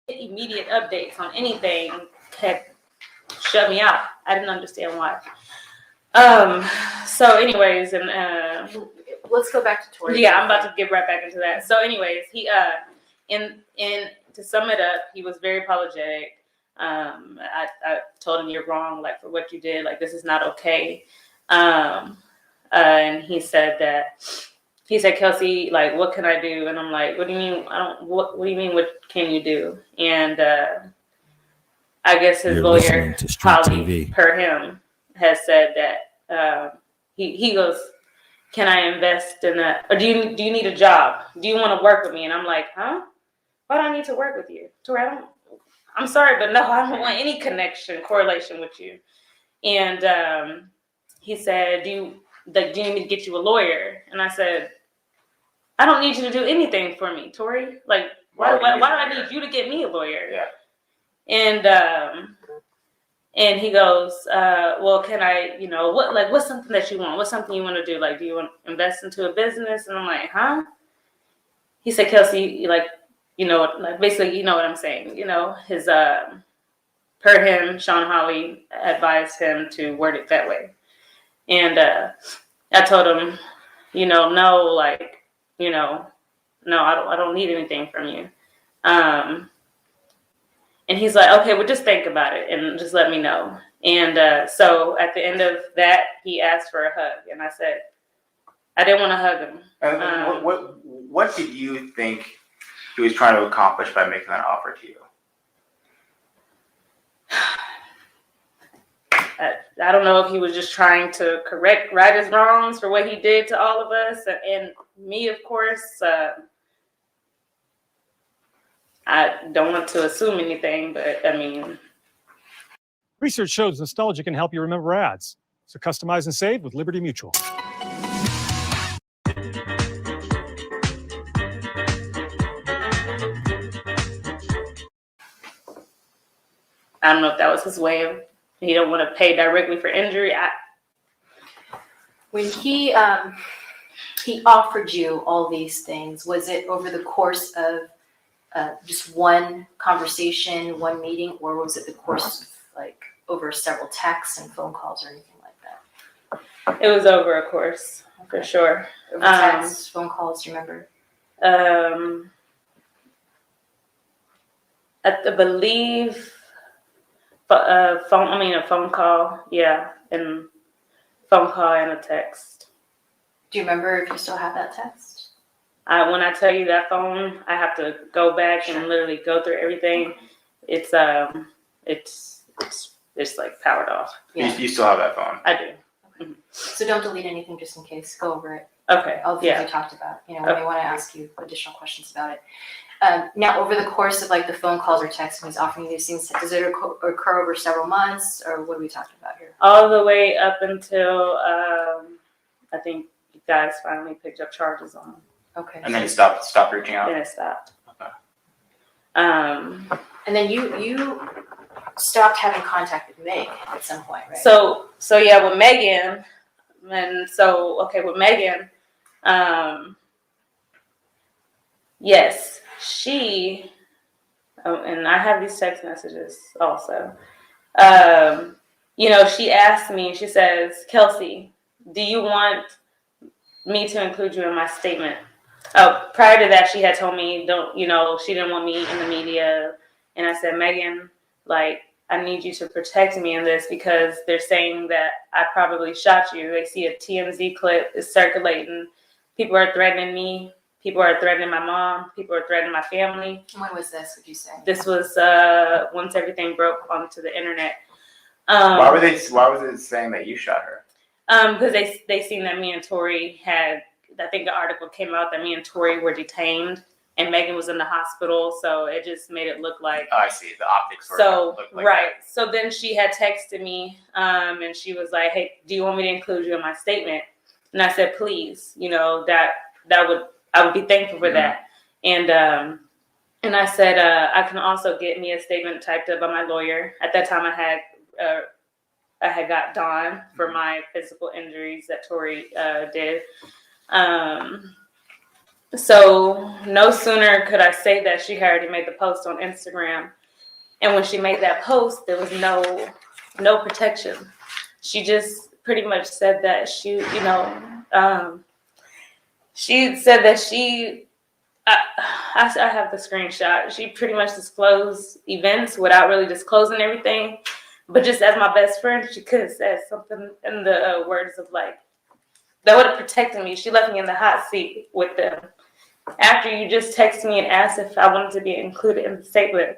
immediate updates on anything had shut me out. I didn't understand why. So anyways, and let's go back to Tory. Yeah, I'm about to get right back into that. So anyways, he in to sum it up, he was very apologetic. I told him, you're wrong, like, for what you did, like, this is not okay. And he said, Kelsey, like, what can I do? And I'm like, what do you mean? What do you mean? What can you do? And I guess his lawyer, Holly, per him, has said that he goes, can I invest in a, or do you need a job? Do you want to work with me? And I'm like, huh? Why do I need to work with you? Tory, I'm sorry, but no, I don't want any correlation with you. And he said, do you need me to get you a lawyer? And I said, I don't need you to do anything for me, Tory. Like, why do I need you to get me a lawyer? Yeah. And he goes, well, can I, what's something that you want? What's something you want to do? Like, do you want to invest into a business? And I'm like, huh? He said, Kelsey, like, basically, you know what I'm saying. His, per him, Sean Holly advised him to word it that way. And I told him, no, like, no, I don't need anything from you. And he's like, okay, well, just think about it and just let me know. And so at the end of that, he asked for a hug. And I said, I didn't want to hug him. And what did you think he was trying to accomplish by making that offer to you? I don't know if he was just trying to right his wrongs for what he did to all of us. And me, of course, I don't want to assume anything, but I mean. Research shows nostalgia can help you remember ads. So customize and save with Liberty Mutual. I don't know if that was his way of, he don't want to pay directly for injury. When he offered you all these things, was it over the course of just one conversation, one meeting, or was it the course of like over several texts and phone calls or anything like that? It was over a course, for sure. Over texts, phone calls, do you remember? I believe a phone call, yeah, and phone call and a text. Do you remember if you still have that text? When I tell you that phone, I have to go back and literally go through everything. It's like powered off. Yeah. You still have that phone? I do. Okay. Mm-hmm. So don't delete anything just in case. Go over it. Okay. All the things we talked about. When they want to ask you additional questions about it. Now, over the course of like the phone calls or texts, when he's offering you these things, does it occur over several months, or what are we talking about here? All the way up until I think you guys finally picked up charges on him. Okay. And then he stopped reaching out. Then it stopped. Okay. And then you stopped having contact with Meg at some point, right? So yeah, with Megan, with Megan, yes, she, and I have these text messages also. She asked me, she says, Kelsey, do you want me to include you in my statement? Prior to that, she had told me, she didn't want me in the media. And I said, Megan, like, I need you to protect me in this because they're saying that I probably shot you. They see a TMZ clip is circulating. People are threatening me. People are threatening my mom. People are threatening my family. When was this, would you say? This was once everything broke onto the internet. Why was it saying that you shot her? Because they seen that me and Tory had, I think the article came out that me and Tory were detained and Megan was in the hospital, so it just made it look like. Oh, I see. The optics were looked like right. That. So then she had texted me, and she was like, "Hey, do you want me to include you in my statement?" And I said, "Please, I would be thankful for that." And I said, I can also get me a statement typed up by my lawyer. At that time, I had got Dawn for my physical injuries that Tory did. So no sooner could I say that, she had already made the post on Instagram. And when she made that post, there was no protection. She just pretty much said that she said that I have the screenshot. She pretty much disclosed events without really disclosing everything. But just as my best friend, she could have said something in the words of like, that would have protected me. She left me in the hot seat with them. After you just texted me and asked if I wanted to be included in the statement,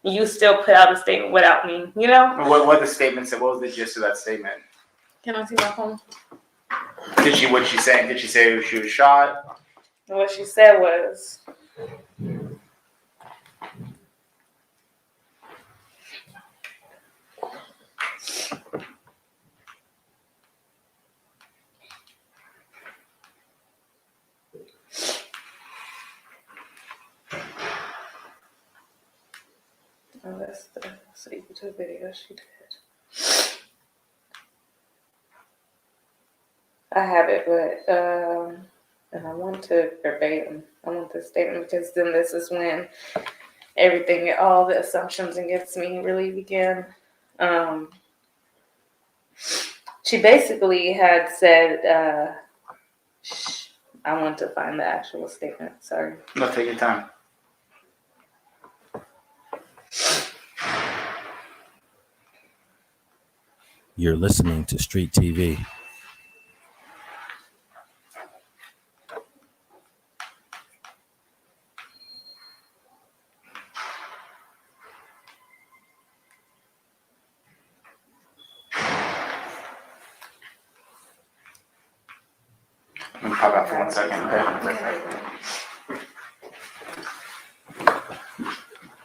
you still put out a statement without me, you know? What the statement said? What was the gist of that statement? Can I see my phone? What'd she say? Did she say she was shot? What she said was, oh, that's the YouTube video she did. I have it, but and I want to verbatim. I want the statement because then this is when everything, all the assumptions against me really begin. She basically had said, I want to find the actual statement. Sorry. No, take your time. You're listening to Street TV. Let me pop out for 1 second. Okay.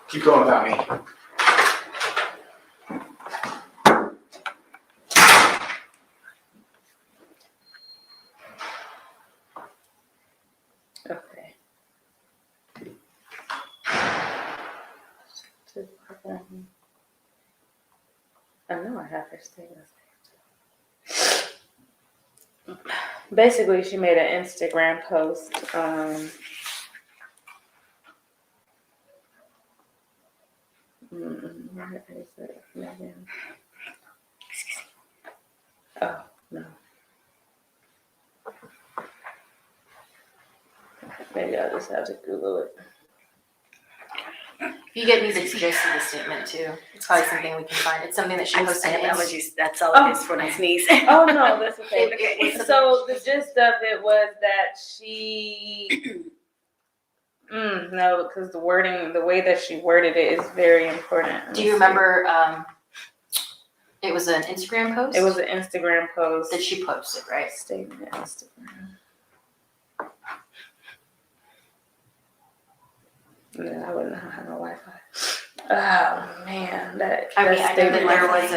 Keep going without me. Okay. I know I have her statement. Basically, she made an Instagram post. Where is it, Megan? Oh, no. Maybe I'll just have to Google it. If you get me the gist of the statement too, it's probably something we can find. It's something that she posted. That's all it is for my sneeze. Oh, no, that's okay. Okay. So the gist of it was that she... no, because the wording, the way that she worded it is very important. Do you remember, it was an Instagram post? It was an Instagram post. That she posted, right? Statement Instagram. Yeah, I wouldn't have no Wi-Fi. Oh man, I mean, I know that there was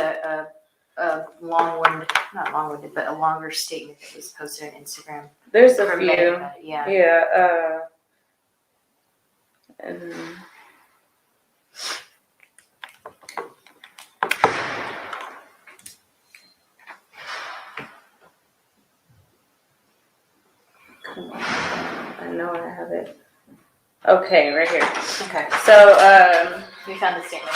a long-winded, not long-winded, but a longer statement that was posted on Instagram. There's a from few. Megan about it, yeah. Yeah. And come on, I know I have it. Okay, right here. Okay. So, We found the statement.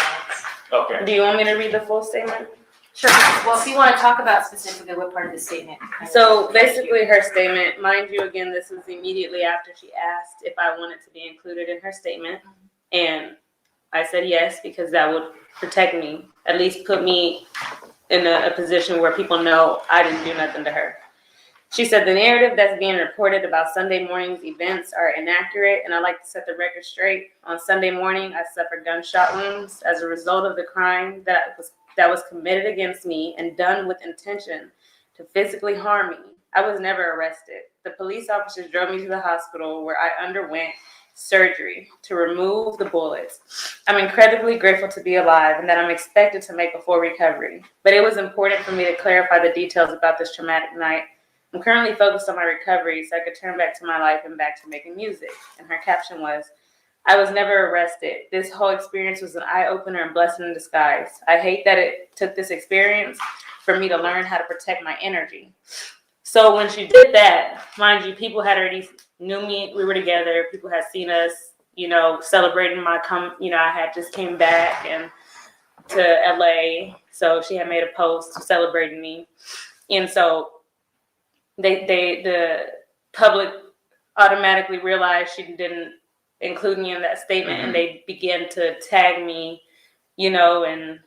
Okay. do you want me to read the full statement? Sure. Well, if you want to talk about specifically what part of the statement. So basically her statement, mind you, again, this was immediately after she asked if I wanted to be included in her statement. And I said yes, because that would protect me, at least put me in a position where people know I didn't do nothing to her. She said the narrative that's being reported about Sunday morning's events are inaccurate, and I'd like to set the record straight. On Sunday morning, I suffered gunshot wounds as a result of the crime that was committed against me and done with intention to physically harm me. I was never arrested. The police officers drove me to the hospital where I underwent surgery to remove the bullets. I'm incredibly grateful to be alive and that I'm expected to make a full recovery. But it was important for me to clarify the details about this traumatic night. I'm currently focused on my recovery so I could turn back to my life and back to making music. And her caption was, I was never arrested. This whole experience was an eye-opener and blessing in disguise. I hate that it took this experience for me to learn how to protect my energy. So when she did that, mind you, people had already knew me. We were together. People had seen us, celebrating I had just came back and to LA. So she had made a post celebrating me. And so the public automatically realized she didn't include me in that statement, and they began to tag me, and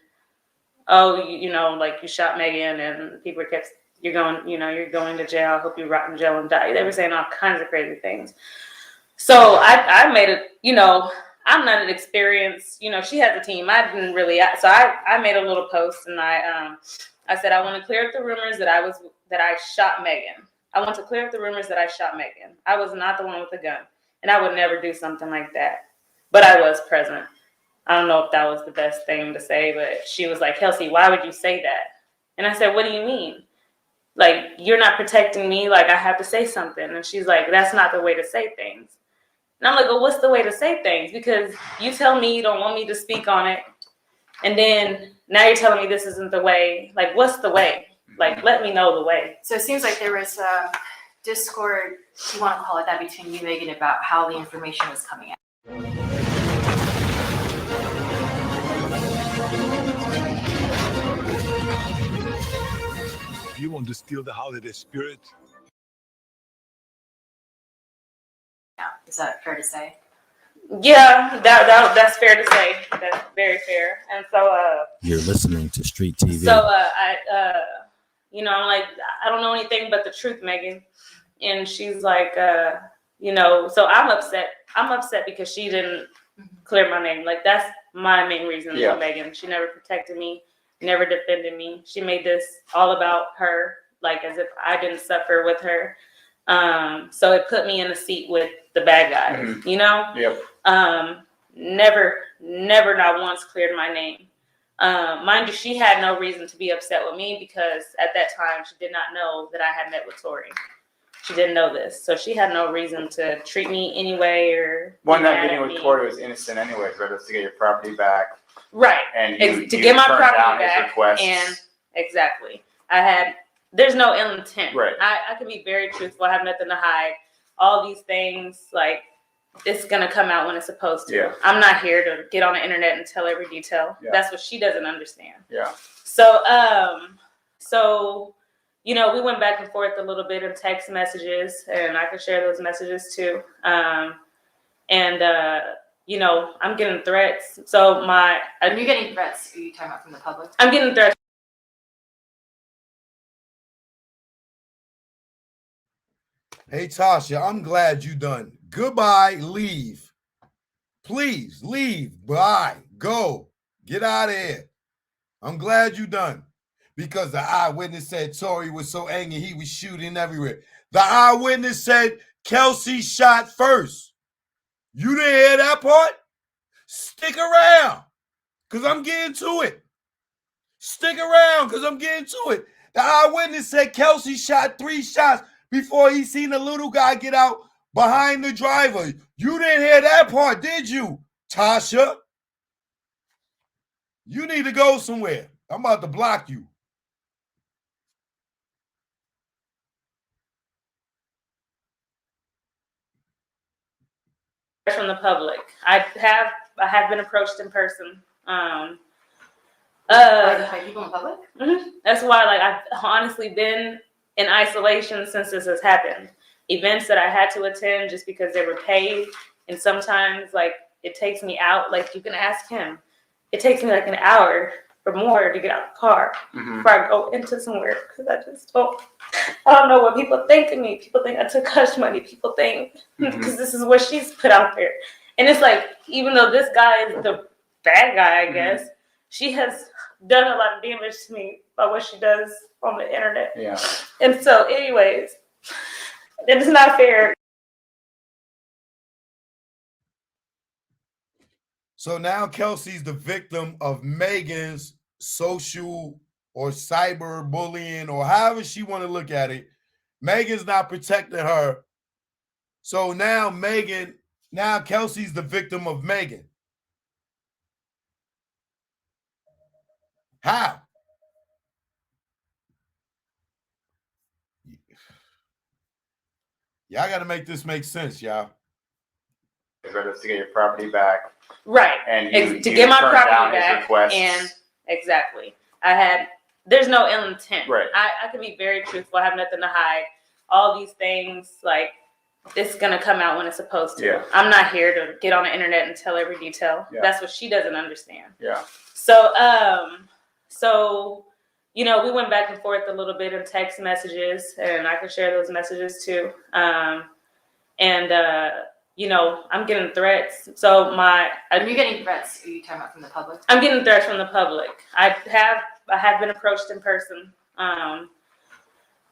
like you shot Megan, and people kept, you're going to jail. I hope you rot in jail and die. They were saying all kinds of crazy things. So I made it, I'm not an experienced, she has a team. I didn't really, so I made a little post, and I said, I want to clear up the rumors that I shot Megan. I want to clear up the rumors that I shot Megan. I was not the one with the gun, and I would never do something like that. But I was present. I don't know if that was the best thing to say, but she was like, Kelsey, why would you say that? And I said, what do you mean? Like, you're not protecting me. Like, I have to say something. And she's like, that's not the way to say things. And I'm like, well, what's the way to say things? Because you tell me you don't want me to speak on it. And then now you're telling me this isn't the way. Like, what's the way? Like, let me know the way. So it seems like there was a discord, if you want to call it that, between you and Megan about how the information was coming out. You want to steal the holiday spirit? Yeah, is that fair to say? Yeah, that's fair to say. That's very fair. And so You're listening to Street TV. So I'm like, I don't know anything but the truth, Megan. And she's like, so I'm upset. I'm upset because she didn't clear my name. Like, that's my main reason for Megan. She never protected me, never defended me. She made this all about her, like as if I didn't suffer with her. So it put me in a seat with the bad guys, Yep. Never not once cleared my name. Mind you, she had no reason to be upset with me because at that time she did not know that I had met with Tory. She didn't know this, so she had no reason to treat me anyway or. That meeting with Tory was innocent anyway, but it was to get your property back. Right. And to get my property back. Requests. And exactly, there's no ill intent. Right. I can be very truthful. I have nothing to hide. All these things, like, it's gonna come out when it's supposed to. Yeah. I'm not here to get on the internet and tell every detail. Yeah. That's what she doesn't understand. Yeah. So, we went back and forth a little bit in text messages, and I can share those messages too. I'm getting threats. So Are you getting threats? Are you talking about from the public? I'm getting threats. Hey, Tasha, I'm glad you done. Goodbye, leave. Please, leave. Bye. Go. Get out of here. I'm glad you done. Because the eyewitness said Tory was so angry he was shooting everywhere. The eyewitness said Kelsey shot first. You didn't hear that part? Stick around, because I'm getting to it. Stick around, because I'm getting to it. The eyewitness said Kelsey shot 3 shots before he seen the little guy get out behind the driver. You didn't hear that part, did you, Tasha? You need to go somewhere. I'm about to block you. From the public. I have been approached in person. By people in public? Mm-hmm. That's why, like, I've honestly been in isolation since this has happened. Events that I had to attend just because they were paid, and sometimes, like, it takes me out. Like, you can ask him. It takes me like an hour or more to get out of the car before I go into somewhere, because I don't know what people think of me. People think I took hush money. People think because this is what she's put out there. And it's like, even though this guy is the bad guy, I guess, she has done a lot of damage to me by what she does on the internet. Yeah. And so, anyways, it is not fair. So now Kelsey's the victim of Megan's social or cyber bullying, or however she want to look at it. Megan's not protecting her. So now Kelsey's the victim of Megan. How? Y'all got to make this make sense, y'all. To get your property back. Right. And to get my turned property down his back. requests. And exactly. There's no ill intent. Right. I can be very truthful. I have nothing to hide. All these things, like, it's going to come out when it's supposed to. Yeah. I'm not here to get on the internet and tell every detail. Yeah. That's what she doesn't understand. Yeah. So, you know, we went back and forth a little bit in text messages, and I can share those messages too. You know, I'm getting threats. So Are you getting threats? Are you talking about from the public? I'm getting threats from the public. I have been approached in person.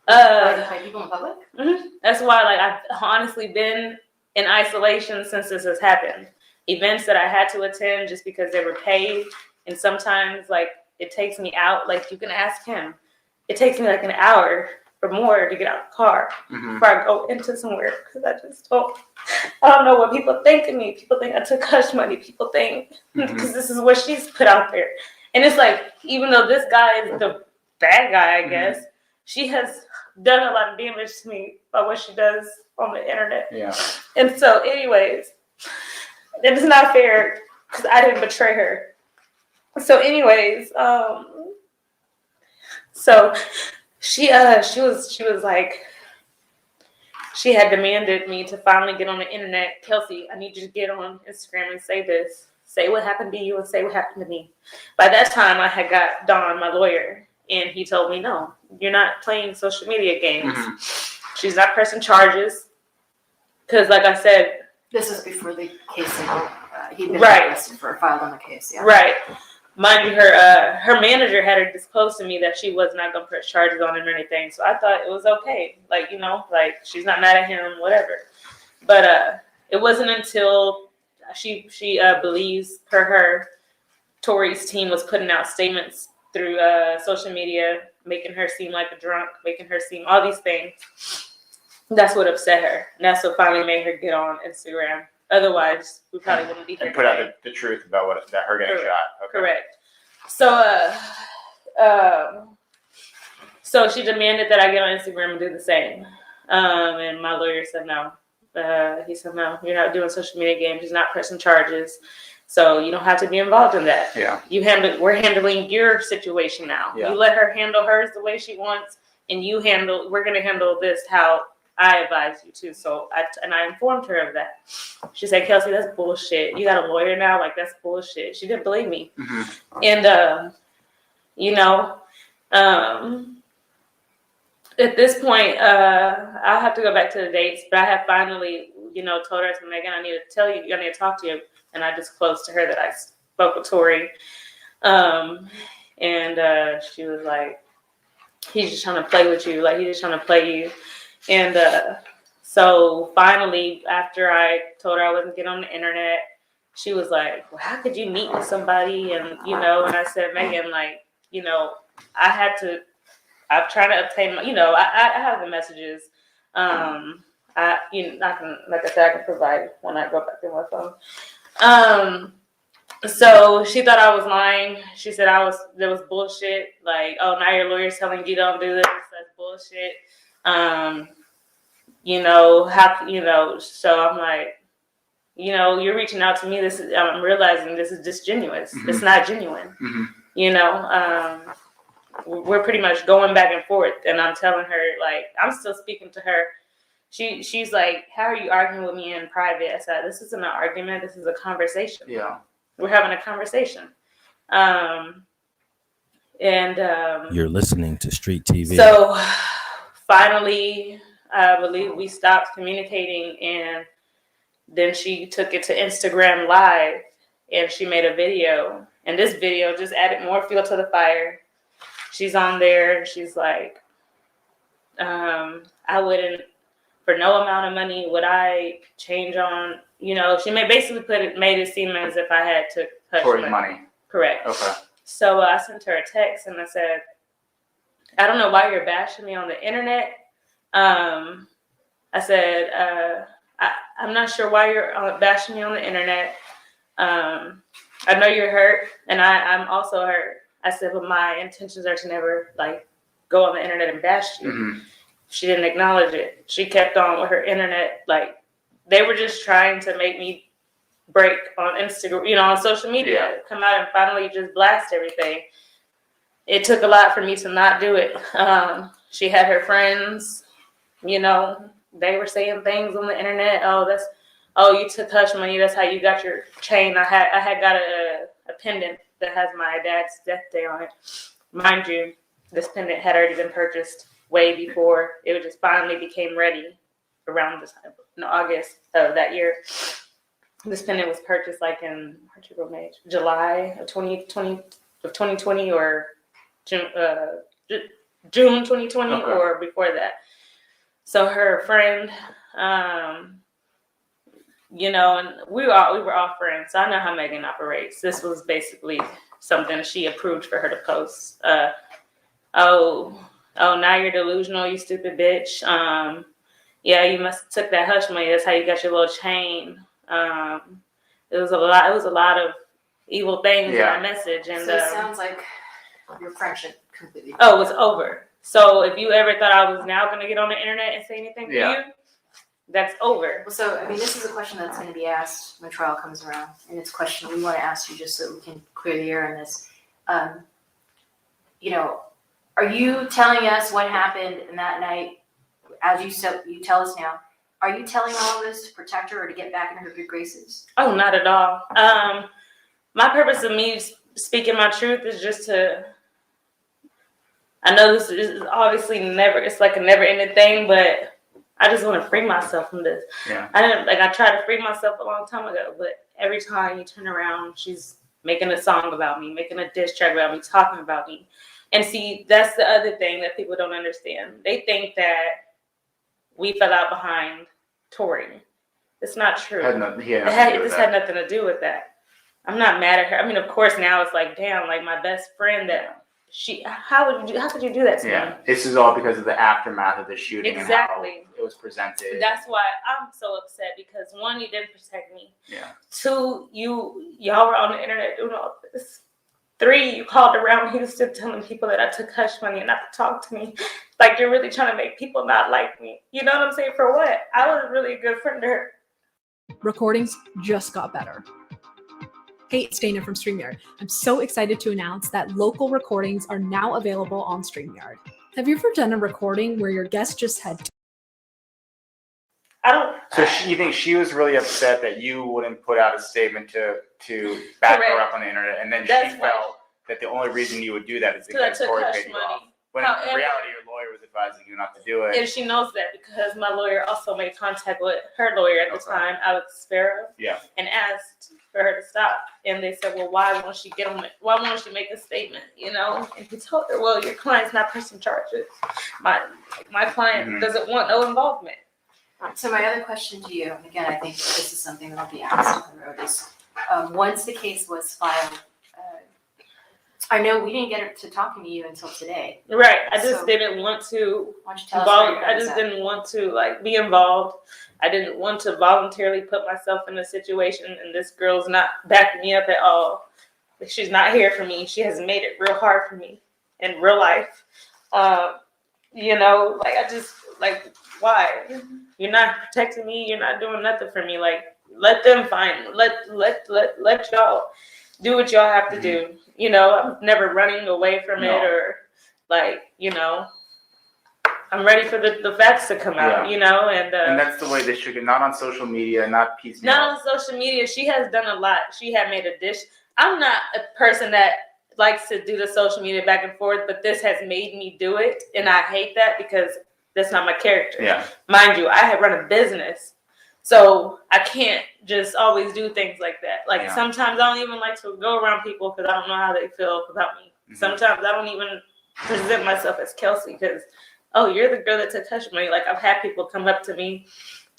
By people in public? Mm-hmm. That's why, like, I've honestly been in isolation since this has happened. Events that I had to attend just because they were paid, and sometimes, like, it takes me out. Like, you can ask him. It takes me like an hour or more to get out of the car before I go into somewhere, because I don't know what people think of me. People think I took hush money. People think because this is what she's put out there, and it's like, even though this guy is the bad guy, I guess, she has done a lot of damage to me by what she does on the internet. Yeah. And so, anyways, it is not fair because I didn't betray her. So, anyways, so she was like, she had demanded me to finally get on the internet. Kelsey, I need you to get on Instagram and say this. Say what happened to you and say what happened to me. By that time, I had got Don, my lawyer, and he told me, no, you're not playing social media games. She's not pressing charges. Because, like I said, this was before the case he'd been right. arrested for filed on the case. Yeah. Right. Mind you, her manager had her disclosed to me that she was not going to press charges on him or anything. So I thought it was okay. Like, you know, like, she's not mad at him, whatever. But it wasn't until she believes, per her, Tory's team was putting out statements through social media, making her seem like a drunk, making her seem all these things. That's what upset her. And that's what finally made her get on Instagram. Otherwise, we probably wouldn't be here. You put out the truth about that her getting shot. Okay. Correct. So she demanded that I get on Instagram and do the same. And my lawyer said no. He said, no, you're not doing social media games. He's not pressing charges. So you don't have to be involved in that. Yeah. We're handling your situation now. Yeah. You let her handle hers the way she wants, and we're going to handle this how I advise you to. So I informed her of that. She said, Kelsey, that's bullshit. You got a lawyer now? Like, that's bullshit. She didn't believe me. And, you know, at this point, I'll have to go back to the dates, but I have finally, you know, told her, I said, Megan, I need to tell you, I need to talk to you. And I disclosed to her that I spoke with Tory. And she was like, he's just trying to play with you. Like, he's just trying to play you. And so finally, after I told her I wasn't getting on the internet, she was like, well, how could you meet with somebody? And, you know, and I said, Megan, like, you know, I'm trying to obtain, you know, I have the messages. I can provide when I go back to my phone. So she thought I was lying. She said there was bullshit. Like, oh, now your lawyer's telling you don't do this. That's bullshit. You know, so I'm like, you know, you're reaching out to me. I'm realizing this is disingenuous. It's not genuine. You know, we're pretty much going back and forth, and I'm telling her, like, I'm still speaking to her. She's like, how are you arguing with me in private? I said, this isn't an argument. This is a conversation. Yeah. We're having a conversation. You're listening to Street TV. So finally, I believe we stopped communicating, and then she took it to Instagram Live, and she made a video. And this video just added more fuel to the fire. She's on there, and she's like, I wouldn't, for no amount of money, would I change on, you know, she made it seem as if I had to touch money. Correct. Okay. So I sent her a text, and I said, I don't know why you're bashing me on the internet. I said, I'm not sure why you're bashing me on the internet. I know you're hurt, and I'm also hurt. I said, but my intentions are to never, like, go on the internet and bash you. She didn't acknowledge it. She kept on with her internet. Like, they were just trying to make me break on Instagram, on social media, come out and finally just blast everything. It took a lot for me to not do it. She had her friends, they were saying things on the internet. You took hush money. That's how you got your chain. I had got a pendant that has my dad's death day on it. Mind you, this pendant had already been purchased way before. It just finally became ready around this time, in August of that year. This pendant was purchased like in July of 2020 or June 2020 or before that. So her friend, and we were all friends. So I know how Megan operates. This was basically something she approved for her to post. Now you're delusional, you stupid bitch. You must have took that hush money. That's how you got your little chain. It was a lot of evil things in that message. And so it sounds like your friendship completely. Oh, it was over. So if you ever thought I was now going to get on the internet and say anything to you, that's over. Well, so, this is a question that's going to be asked when trial comes around. And it's a question we want to ask you just so we can clear the air on this. Are you telling us what happened in that night, as you tell us now? Are you telling all of this to protect her or to get back in her good graces? Oh, not at all. My purpose of me speaking my truth is just to, I know this is obviously it's like a never ending thing, but I just want to free myself from this. Yeah. I tried to free myself a long time ago, but every time you turn around, she's making a song about me, making a diss track about me, talking about me. And see, that's the other thing that people don't understand. They think that we fell out behind Tory. It's not true. This had nothing to do with that. I'm not mad at her. I mean, of course, now it's like, damn, like my best friend that how could you do that to me? Yeah, this is all because of the aftermath of the shooting. Exactly. And how it was presented. That's why I'm so upset, because one, you didn't protect me. Yeah. Two, y'all were on the internet doing all this. Three, you called around Houston telling people that I took hush money and not to talk to me. Like, you're really trying to make people not like me. You know what I'm saying? For what? I was really a good friend to her. Recordings just got better. Hey, it's Dana from StreamYard. I'm so excited to announce that local recordings are now available on StreamYard. Have you ever done a recording where your guest just had So you think she was really upset that you wouldn't put out a statement to back her up on the internet, and then she felt that the only reason you would do that is because Tory paid you off. When in reality, your lawyer was advising you not to do it. And she knows that, because my lawyer also made contact with her lawyer at the time, Alex Sparrow, and asked for her to stop. And they said, well, why won't she make a statement, And he told her, well, your client's not pressing charges. My client doesn't want no involvement. So my other question to you, and again, I think this is something that will be asked on the road, is once the case was filed, I know we didn't get to talking to you until today. Right. I just didn't want to. Why don't you tell us? I just didn't want to be involved. I didn't want to voluntarily put myself in a situation, and this girl's not backing me up at all. She's not here for me. She has made it real hard for me in real life. Why? You're not protecting me. You're not doing nothing for me. Like, let them let y'all do what y'all have to do. I'm never running away from it, or I'm ready for the facts to come out, and that's the way they should get, not on social media, not piecemeal. Not on social media. She has done a lot. She had made a dish. I'm not a person that likes to do the social media back and forth, but this has made me do it, and I hate that, because that's not my character. Yeah. Mind you, I have run a business, so I can't just always do things like that. Sometimes I don't even like to go around people, because I don't know how they feel about me. Mm-hmm. Sometimes I don't even present myself as Kelsey, because, oh, you're the girl that took hush money. Like, I've had people come up to me,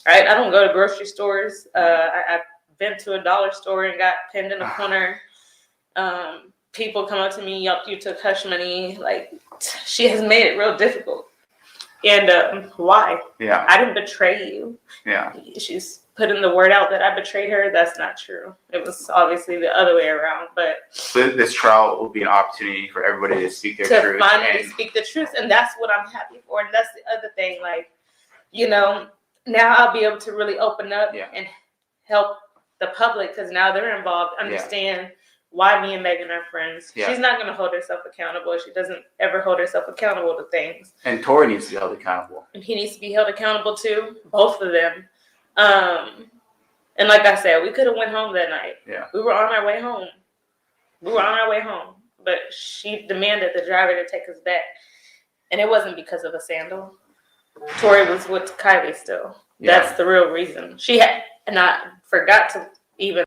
right? I don't go to grocery stores. I've been to a dollar store and got pinned in a corner. People come up to me, you took hush money. Like, she has made it real difficult. And why? Yeah. I didn't betray you. Yeah. putting the word out that I betrayed her, that's not true. It was obviously the other way around. But this trial will be an opportunity for everybody to speak their truth. To finally speak the truth, and that's what I'm happy for. And that's the other thing, like, you know, now I'll be able to really open up and help the public, because now they're involved, understand why me and Megan are friends. She's not going to hold herself accountable. She doesn't ever hold herself accountable to things. And Tory needs to be held accountable. And he needs to be held accountable too, both of them. And like I said, we could have went home that night. Yeah. We were on our way home. But she demanded the driver to take us back. And it wasn't because of a sandal. Tory was with Kylie still. Yeah. That's the real reason. She had, and I forgot to even.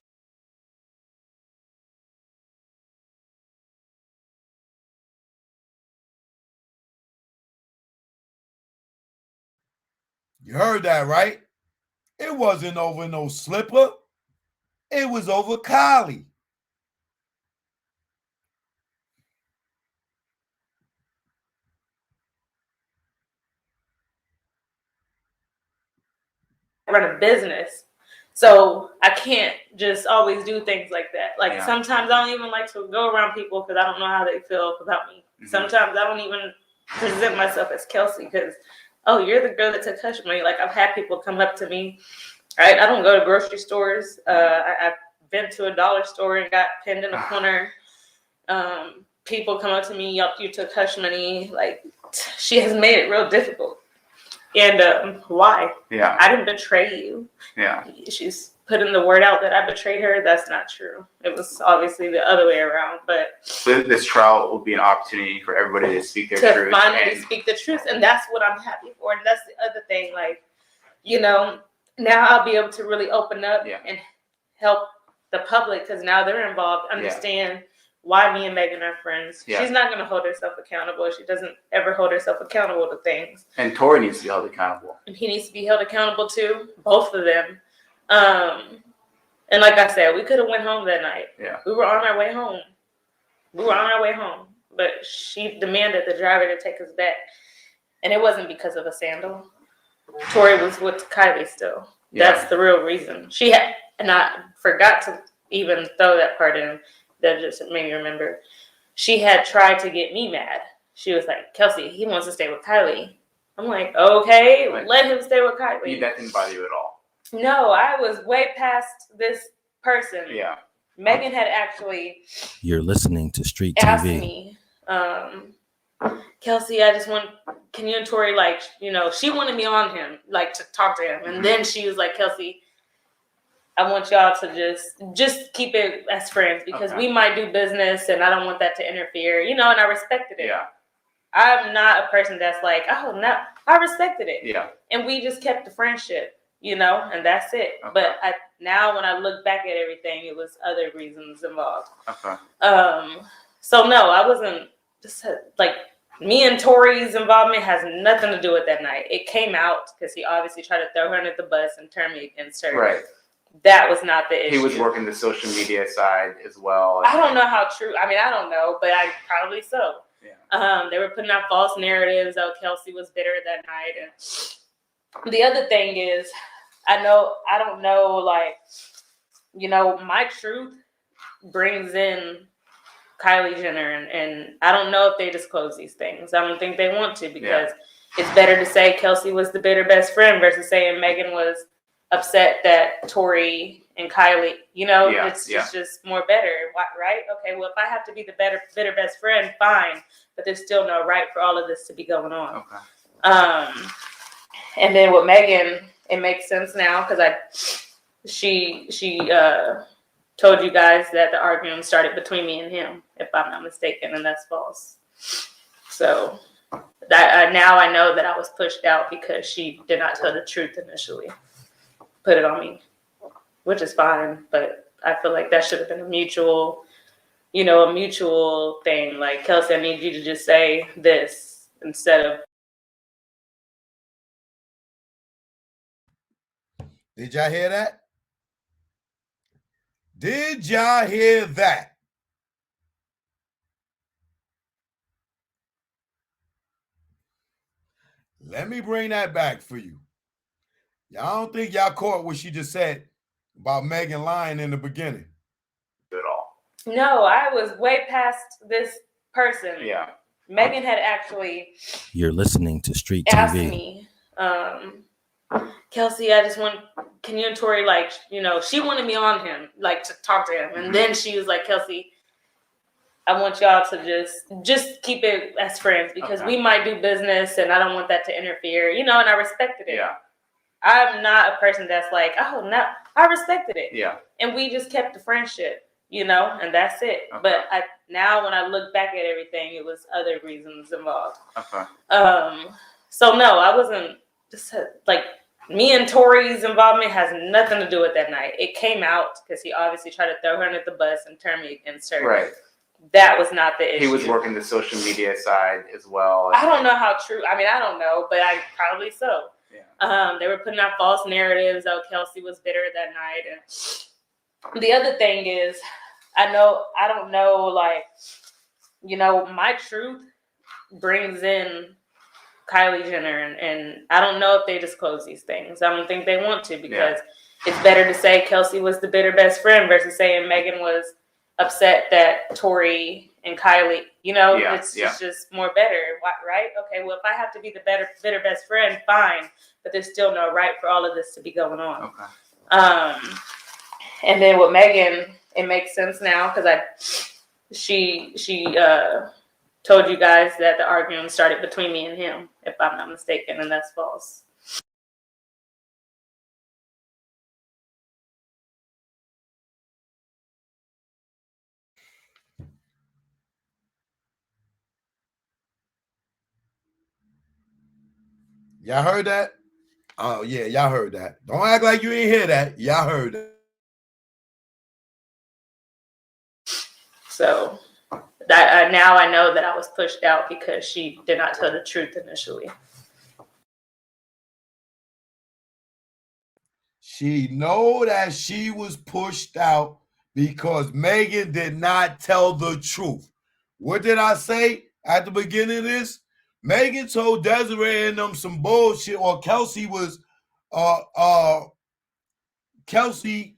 You heard that, right? It wasn't over no slipper. It was over Kylie. Run a business, so I can't just always do things like that. Like sometimes I don't even like to go around people because I don't know how they feel about me. Sometimes I don't even present myself as Kelsey because, oh, you're the girl that took hush money. Like, I've had people come up to me, right? I don't go to grocery stores. I've been to a dollar store and got pinned in a corner. People come up to me, yup, you took hush money. Like, she has made it real difficult. And why? Yeah. I didn't betray you. Yeah. She's putting the word out that I betrayed her. That's not true. It was obviously the other way around. But this trial will be an opportunity for everybody to speak their truth. To finally speak the truth. And that's what I'm happy for. And that's the other thing. Like, you know, now I'll be able to really open up and help the public, because now they're involved, understand why me and Megan are friends. She's not going to hold herself accountable. She doesn't ever hold herself accountable to things. And Tory needs to be held accountable. And he needs to be held accountable too, both of them. And like I said, we could have went home that night. Yeah. We were on our way home. But she demanded the driver to take us back. And it wasn't because of a sandal. Tory was with Kylie still. That's the real reason. She had, and I forgot to even throw that part in. That just made me remember. She had tried to get me mad. She was like, Kelsey, he wants to stay with Kylie. I'm like, okay, let him stay with Kylie. That didn't bother you at all? No, I was way past this person. Yeah. Megan had actually. You're listening to Street asked TV. Me, Kelsey, I just want, can you and Tory, like, you know, she wanted me on him, like, to talk to him. And then she was like, Kelsey, I want y'all to just keep it as friends, because we might do business and I don't want that to interfere, you know, and I respected it. Yeah. I'm not a person that's like, oh, no, I respected it. Yeah. And we just kept the friendship, you know, and that's it. Okay. But now when I look back at everything, it was other reasons involved. Okay. So no, I wasn't just like, me and Tory's involvement has nothing to do with that night. It came out because he obviously tried to throw her under the bus and turn me against her. Right. That was not the issue. He was working the social media side as well. I don't know how true. I mean, I don't know, but I probably so. Yeah. They were putting out false narratives. Oh, Kelsey was bitter that night. And the other thing is, I don't know, like, you know, my truth brings in Kylie Jenner, and I don't know if they disclose these things. I don't think they want to, because it's better to say Kelsey was the bitter best friend versus saying Megan was upset that Tory and Kylie, you know, it's just more better, right? Okay, well, if I have to be the bitter best friend, fine, but there's still no right for all of this to be going on. Okay. And then with Megan, it makes sense now, because she told you guys that the argument started between me and him, if I'm not mistaken, and that's false. So now I know that I was pushed out because she did not tell the truth initially. Put it on me, which is fine, but I feel like that should have been a mutual thing. Like, Kelsey, I need you to just say this instead of. Did y'all hear that? Did y'all hear that? Let me bring that back for you. I don't think y'all caught what she just said about Megan lying in the beginning. At all. No, I was way past this person. Yeah. Megan had actually You're listening to Street asked TV. me, Kelsey, I just want, can you and Tory, like, you know, she wanted me on him, like, to talk to him. And then she was like, Kelsey, I want y'all to just keep it as friends because we might do business and I don't want that to interfere, you know, and I respected it. Yeah. I'm not a person that's like, oh, no, I respected it. Yeah. And we just kept the friendship, you know, and that's it. Okay. But now when I look back at everything, it was other reasons involved. Okay. So no, I wasn't just like, me and Tory's involvement has nothing to do with that night. It came out because he obviously tried to throw her under the bus and turn me against her. Right. That was not the issue. He was working the social media side as well. I don't know how true. I mean, I don't know, but I probably so. Yeah. They were putting out false narratives. Oh, Kelsey was bitter that night. And the other thing is, I don't know, like, you know, my truth brings in Kylie Jenner, and I don't know if they disclose these things. I don't think they want to because it's better to say Kelsey was the bitter best friend versus saying Megan was upset that Tory and Kylie, you know, it's just more better, right? Okay, well, if I have to be the bitter best friend, fine, but there's still no right for all of this to be going on. Okay. And then with Megan, it makes sense now because she told you guys that the argument started between me and him, if I'm not mistaken, and that's false. Y'all heard that? Oh, yeah, y'all heard that. Don't act like you ain't hear that. Y'all heard that. So that now I know that I was pushed out because she did not tell the truth initially. She know that she was pushed out because Megan did not tell the truth. What did I say at the beginning of this? Megan told Desiree and them some bullshit, or Kelsey was Kelsey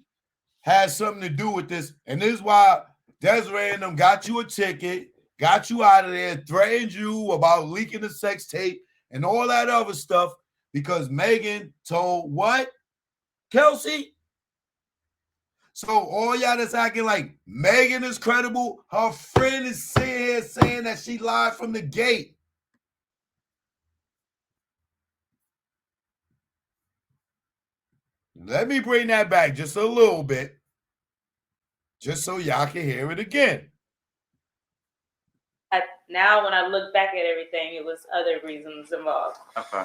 has something to do with this, and this is why Desiree and them got you a ticket, got you out of there, threatened you about leaking the sex tape and all that other stuff, because Megan told what? Kelsey? So all y'all that's acting like Megan is credible, her friend is sitting here saying that she lied from the gate. Let me bring that back just a little bit, just so y'all can hear it again. Now when I look back at everything, it was other reasons involved. Okay.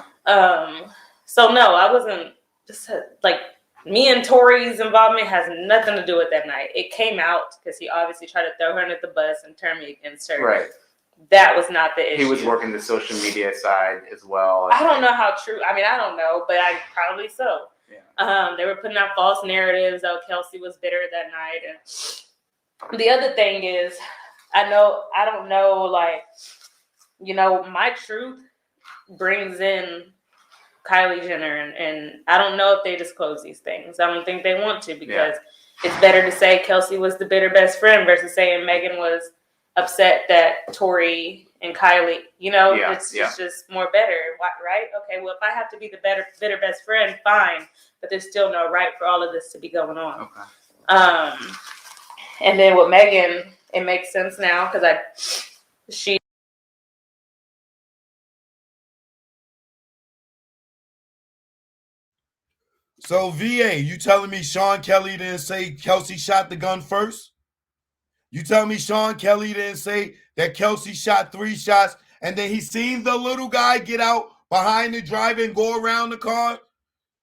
So no, I wasn't just like, me and Tory's involvement has nothing to do with that night. It came out because he obviously tried to throw her under the bus and turn me against her. Right. That was not the issue. He was working the social media side as well. I don't know how true. I mean, I don't know, but I probably so. Yeah. They were putting out false narratives. Oh, Kelsey was bitter that night. And the other thing is, I don't know, like, you know, my truth brings in Kylie Jenner, and I don't know if they disclose these things. I don't think they want to because it's better to say Kelsey was the bitter best friend versus saying Megan was upset that Tory and Kylie, you know, it's just more better, right? Okay, well, if I have to be the bitter best friend, fine, but there's still no right for all of this to be going on. Okay. And then with Megan, it makes sense now because she. So VA, you telling me Sean Kelly didn't say Kelsey shot the gun first? You telling me Sean Kelly didn't say that Kelsey shot 3 shots and then he seen the little guy get out behind the driver and go around the car?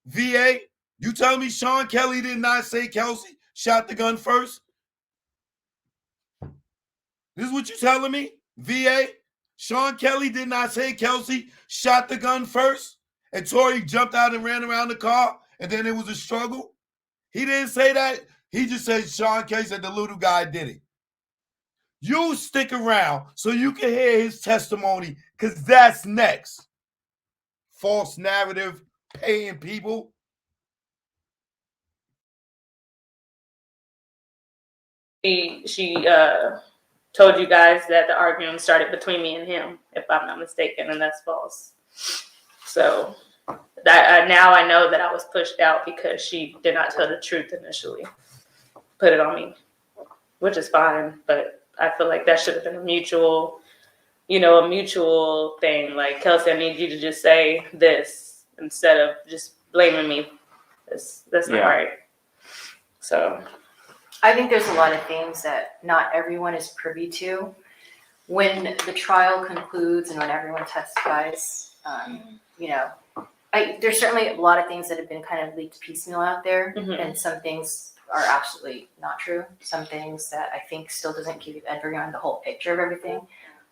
VA, you telling me Sean Kelly did not say Kelsey shot the gun first? This is what you telling me? VA, Sean Kelly did not say Kelsey shot the gun first and Tory jumped out and ran around the car and then it was a struggle? He didn't say that. He just said Sean Kelly said the little guy did it. You stick around so you can hear his testimony because that's next. False narrative, paying people. She told you guys that the argument started between me and him, if I'm not mistaken, and that's false. So that now I know that I was pushed out because she did not tell the truth initially. Put it on me, which is fine, but I feel like that should have been a mutual thing. Like, Kelsey, I need you to just say this instead of just blaming me. That's not right. So I think there's a lot of things that not everyone is privy to. When the trial concludes and when everyone testifies, there's certainly a lot of things that have been kind of leaked piecemeal out there, and some things are absolutely not true. Some things that I think still doesn't give everyone the whole picture of everything.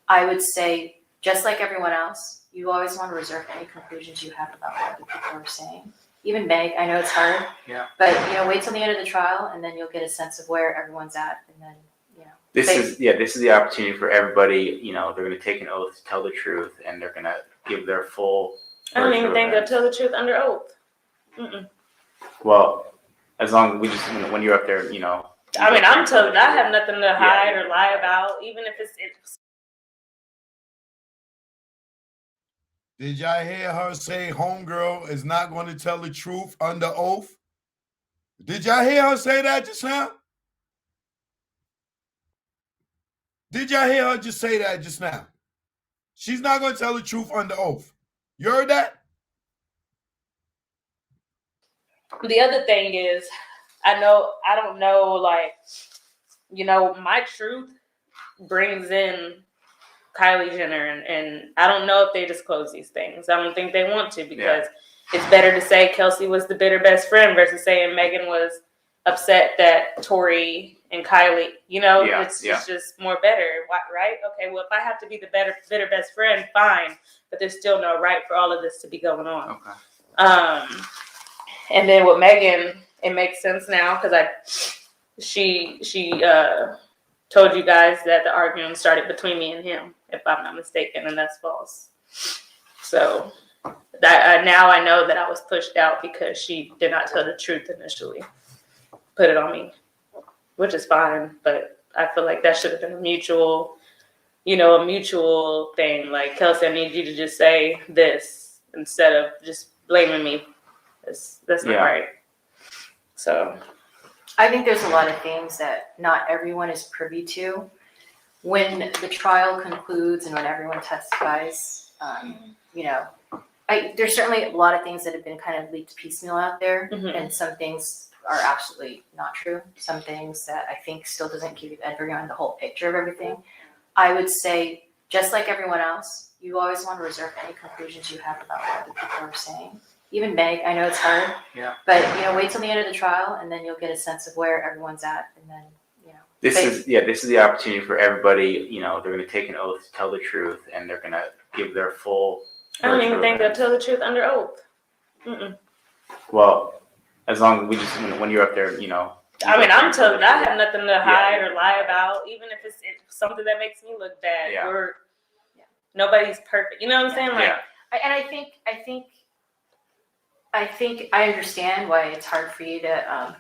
I would say, just like everyone else, you always want to reserve any conclusions you have about what other people are saying. Even Meg, I know it's hard, but wait till the end of the trial, and then you'll get a sense of where everyone's at, and then This is the opportunity for everybody. They're going to take an oath to tell the truth, and they're going to give their full. I don't even think they'll tell the truth under oath. Well, as long as we just when you're up there, I mean, I'm telling. I have nothing to hide or lie about, even if it's. Did y'all hear her say homegirl is not going to tell the truth under oath? Did y'all hear her say that just now? Did y'all hear her just say that just now? She's not going to tell the truth under oath. You heard that? The other thing is, I don't know, like, my truth brings in Kylie Jenner, and I don't know if they disclose these things. I don't think they want to, because it's better to say Kelsey was the bitter best friend versus saying Megan was upset that Tory and Kylie, it's just more better, right? Okay, well, if I have to be the bitter best friend, fine, but there's still no right for all of this to be going on. Okay. And then with Megan, it makes sense now because she told you guys that the argument started between me and him, if I'm not mistaken, and that's false. So that now I know that I was pushed out because she did not tell the truth initially. Put it on me, which is fine, but I feel like that should have been a mutual thing. Like, Kelsey, I need you to just say this instead of just blaming me. That's not right. So I think there's a lot of things that not everyone is privy to. When the trial concludes and when everyone testifies, there's certainly a lot of things that have been kind of leaked piecemeal out there, and some things are absolutely not true. Some things that I think still doesn't give everyone the whole picture of everything. I would say, just like everyone else, you always want to reserve any conclusions you have about what other people are saying. Even Meg, I know it's hard, but wait till the end of the trial, and then you'll get a sense of where everyone's at, and then This is the opportunity for everybody. They're going to take an oath to tell the truth, and they're going to give their full. I don't even think they'll tell the truth under oath. Well, as long as we just when you're up there, I mean, I'm telling. I have nothing to hide or lie about, even if it's something that makes me look bad. Or nobody's perfect. You know what I'm saying? Like, I think I understand why it's hard for you to,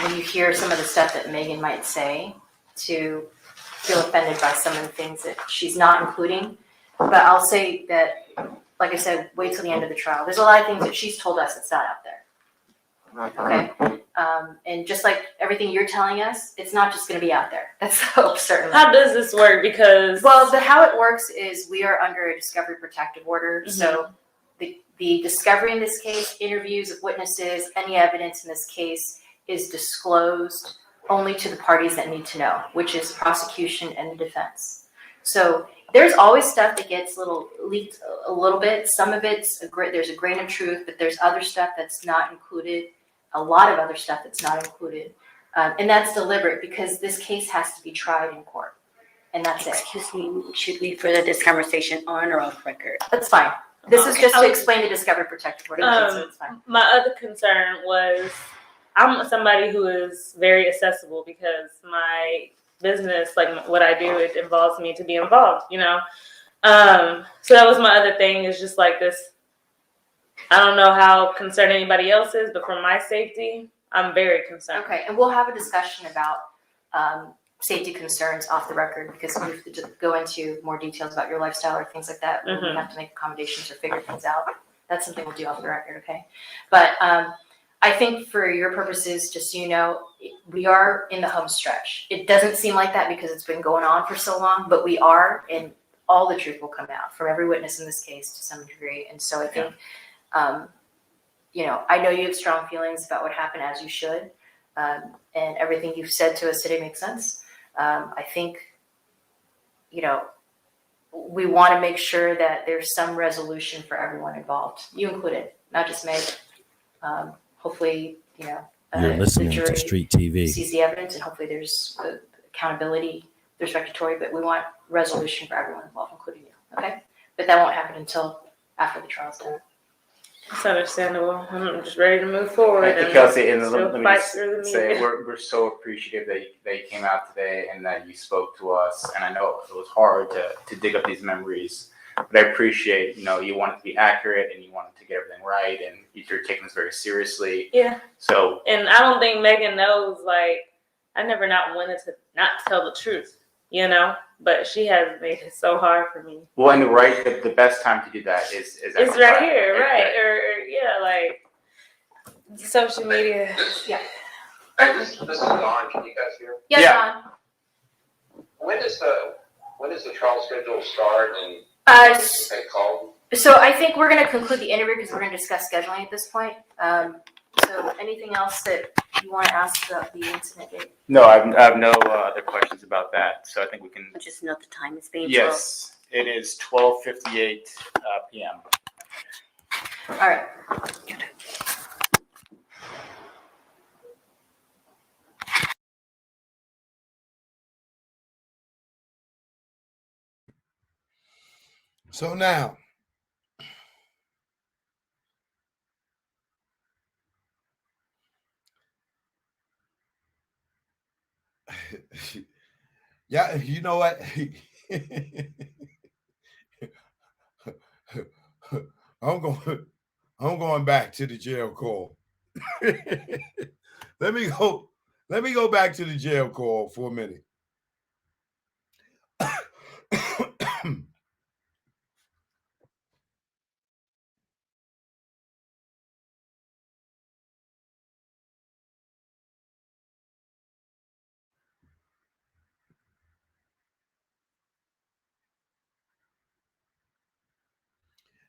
when you hear some of the stuff that Megan might say, to feel offended by some of the things that she's not including. But I'll say that, like I said, wait till the end of the trial. There's a lot of things that she's told us that's not out there. Okay? And just like everything you're telling us, it's not just going to be out there. That's the hope, certainly. How does this work? Because how it works is we are under a discovery protective order. So the discovery in this case, interviews of witnesses, any evidence in this case is disclosed only to the parties that need to know, which is prosecution and the defense. So there's always stuff that gets leaked a little bit. Some of it's there's a grain of truth, but there's other stuff that's not included. A lot of other stuff that's not included, and that's deliberate because this case has to be tried in court, and that's it. Excuse me, should we further this conversation on or off record? That's fine. This is just to explain the discovery protective order. So it's fine. My other concern was I'm somebody who is very accessible because my business, like what I do, it involves me to be involved, So that was my other thing, is just like this. I don't know how concerned anybody else is, but for my safety, I'm very concerned. Okay, and we'll have a discussion about safety concerns off the record because we have to go into more details about your lifestyle or things like that. Where we have to make accommodations or figure things out. That's something we'll do off the record, okay? But I think for your purposes, just so you know, we are in the home stretch. It doesn't seem like that because it's been going on for so long, but we are, and all the truth will come out from every witness in this case to some degree. And so I think, you know, I know you have strong feelings about what happened, as you should, and everything you've said to us today makes sense. I think, you know, we want to make sure that there's some resolution for everyone involved, you included, not just Meg. Hopefully, you know, You're listening the to jury Street TV. sees the evidence, and hopefully there's accountability with respect to Tory, but we want resolution for everyone involved, including you, okay? But that won't happen until after the trial's done. It's understandable. I'm just ready to move forward. Thank you, Kelsey. And still let me fight just through the say media. we're so appreciative that you came out today and that you spoke to us. And I know it was hard to dig up these memories, but I appreciate, you know, you wanted to be accurate and you wanted to get everything right, and you're taking this very seriously. Yeah. So, and I don't think Megan knows, like, I never not wanted to not tell the truth, you know, but she has made it so hard for me. well, and the best time to do that is It's right here, right? Or yeah, like social media. Yeah. This is Don. Can you guys hear? Yes, Yeah. Don. When does the trial schedule start and they call? So I think we're going to conclude the interview because we're going to discuss scheduling at this point. So anything else that you want to ask about the incident date? No, I have no other questions about that. So I think we can. Just note the time is being Yes, it is 12:58 p.m. All right. So now, yeah, you know what? I'm going back to the jail call. Let me go back to the jail call for a minute.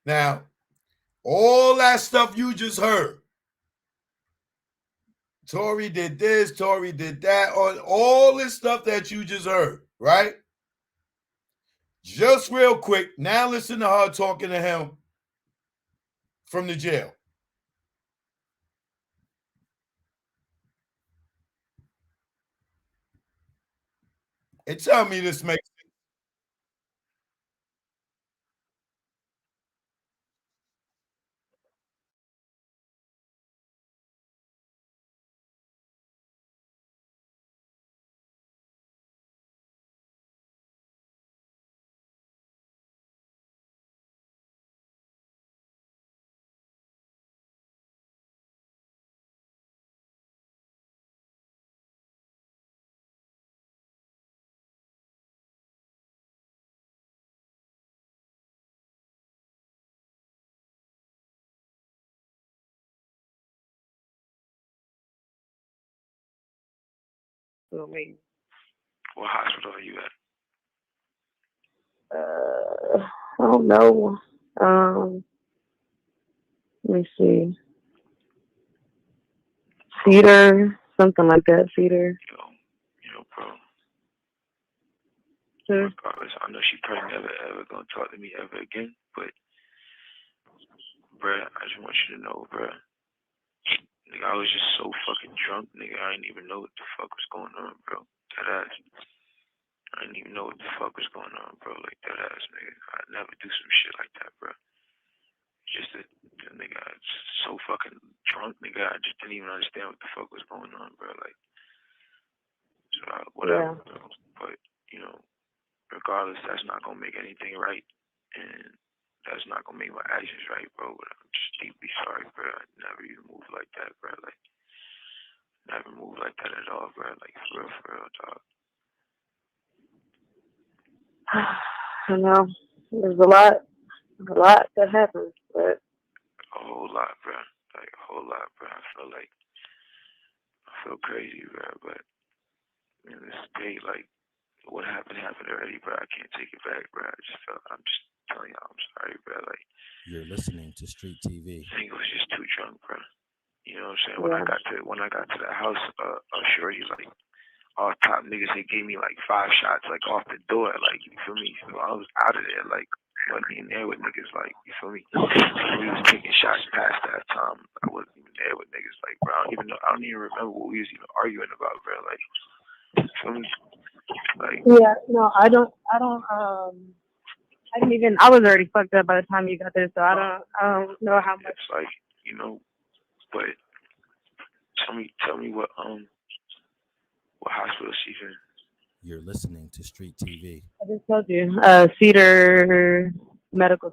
Now, all that stuff you just heard, Tory did this, Tory did that, all this stuff that you just heard, right? Just real quick, now listen to her talking to him from the jail. And tell me this makes sense. What hospital are you at? I don't know. Let me see. Cedar, something like that. Cedar. Yo, bro. Sure. Regardless, I know she probably never ever gonna talk to me ever again, but bruh, I just want you to know, bruh. Nigga, I was just so fucking drunk, nigga. I didn't even know what the fuck was going on, bro. That ass. I didn't even know what the fuck was going on, bro. Like that ass, nigga. I'd never do some shit like that, bro. Just that, nigga, I was so fucking drunk, nigga. I just didn't even understand what the fuck was going on, bro. Like, so whatever, Yeah. bro. But you know, regardless, that's not gonna make anything right, and that's not gonna make my actions right, bro. But I'm just deeply sorry, bro. I never even moved like that, bro. Like, Never moved like that at all, bro. Like for real, dog. I know there's a lot that happens, but A whole lot, bro. Like a whole lot, bro. I feel crazy, bro. But in this state, like what happened already, bro. I can't take it back, bro. I'm just telling y'all, I'm sorry, bro. Like You're listening to Street TV. I think I was just too drunk, bro. You know what I'm saying? yeah. When I got to the house, shorty like all top niggas, they gave me like 5 shots like off the door, like you feel me? So I was out of there, like wasn't even there with niggas, like you feel me? We was taking shots past that time. I wasn't even there with niggas, like bro. I don't even remember what we was even arguing about, bro. Like you feel me? Like Yeah, no, I didn't even. I was already fucked up by the time you got there, so I don't know how much. it's like but tell me what hospital she's in. You're listening to Street TV. I just told you, Cedar Medical.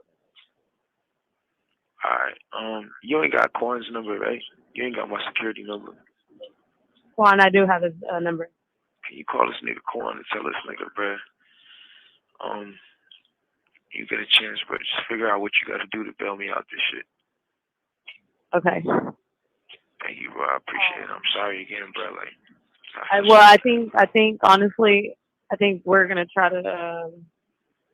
Alright, you ain't got Corn's number, right? You ain't got my security number. Juan, I do have his number. Can you call this nigga Corn and tell this nigga, bruh, you get a chance, bro, just figure out what you gotta do to bail me out this shit. Okay. Thank you, bro. I appreciate it. I'm sorry again, bro. Like, I think honestly, I think we're gonna try to,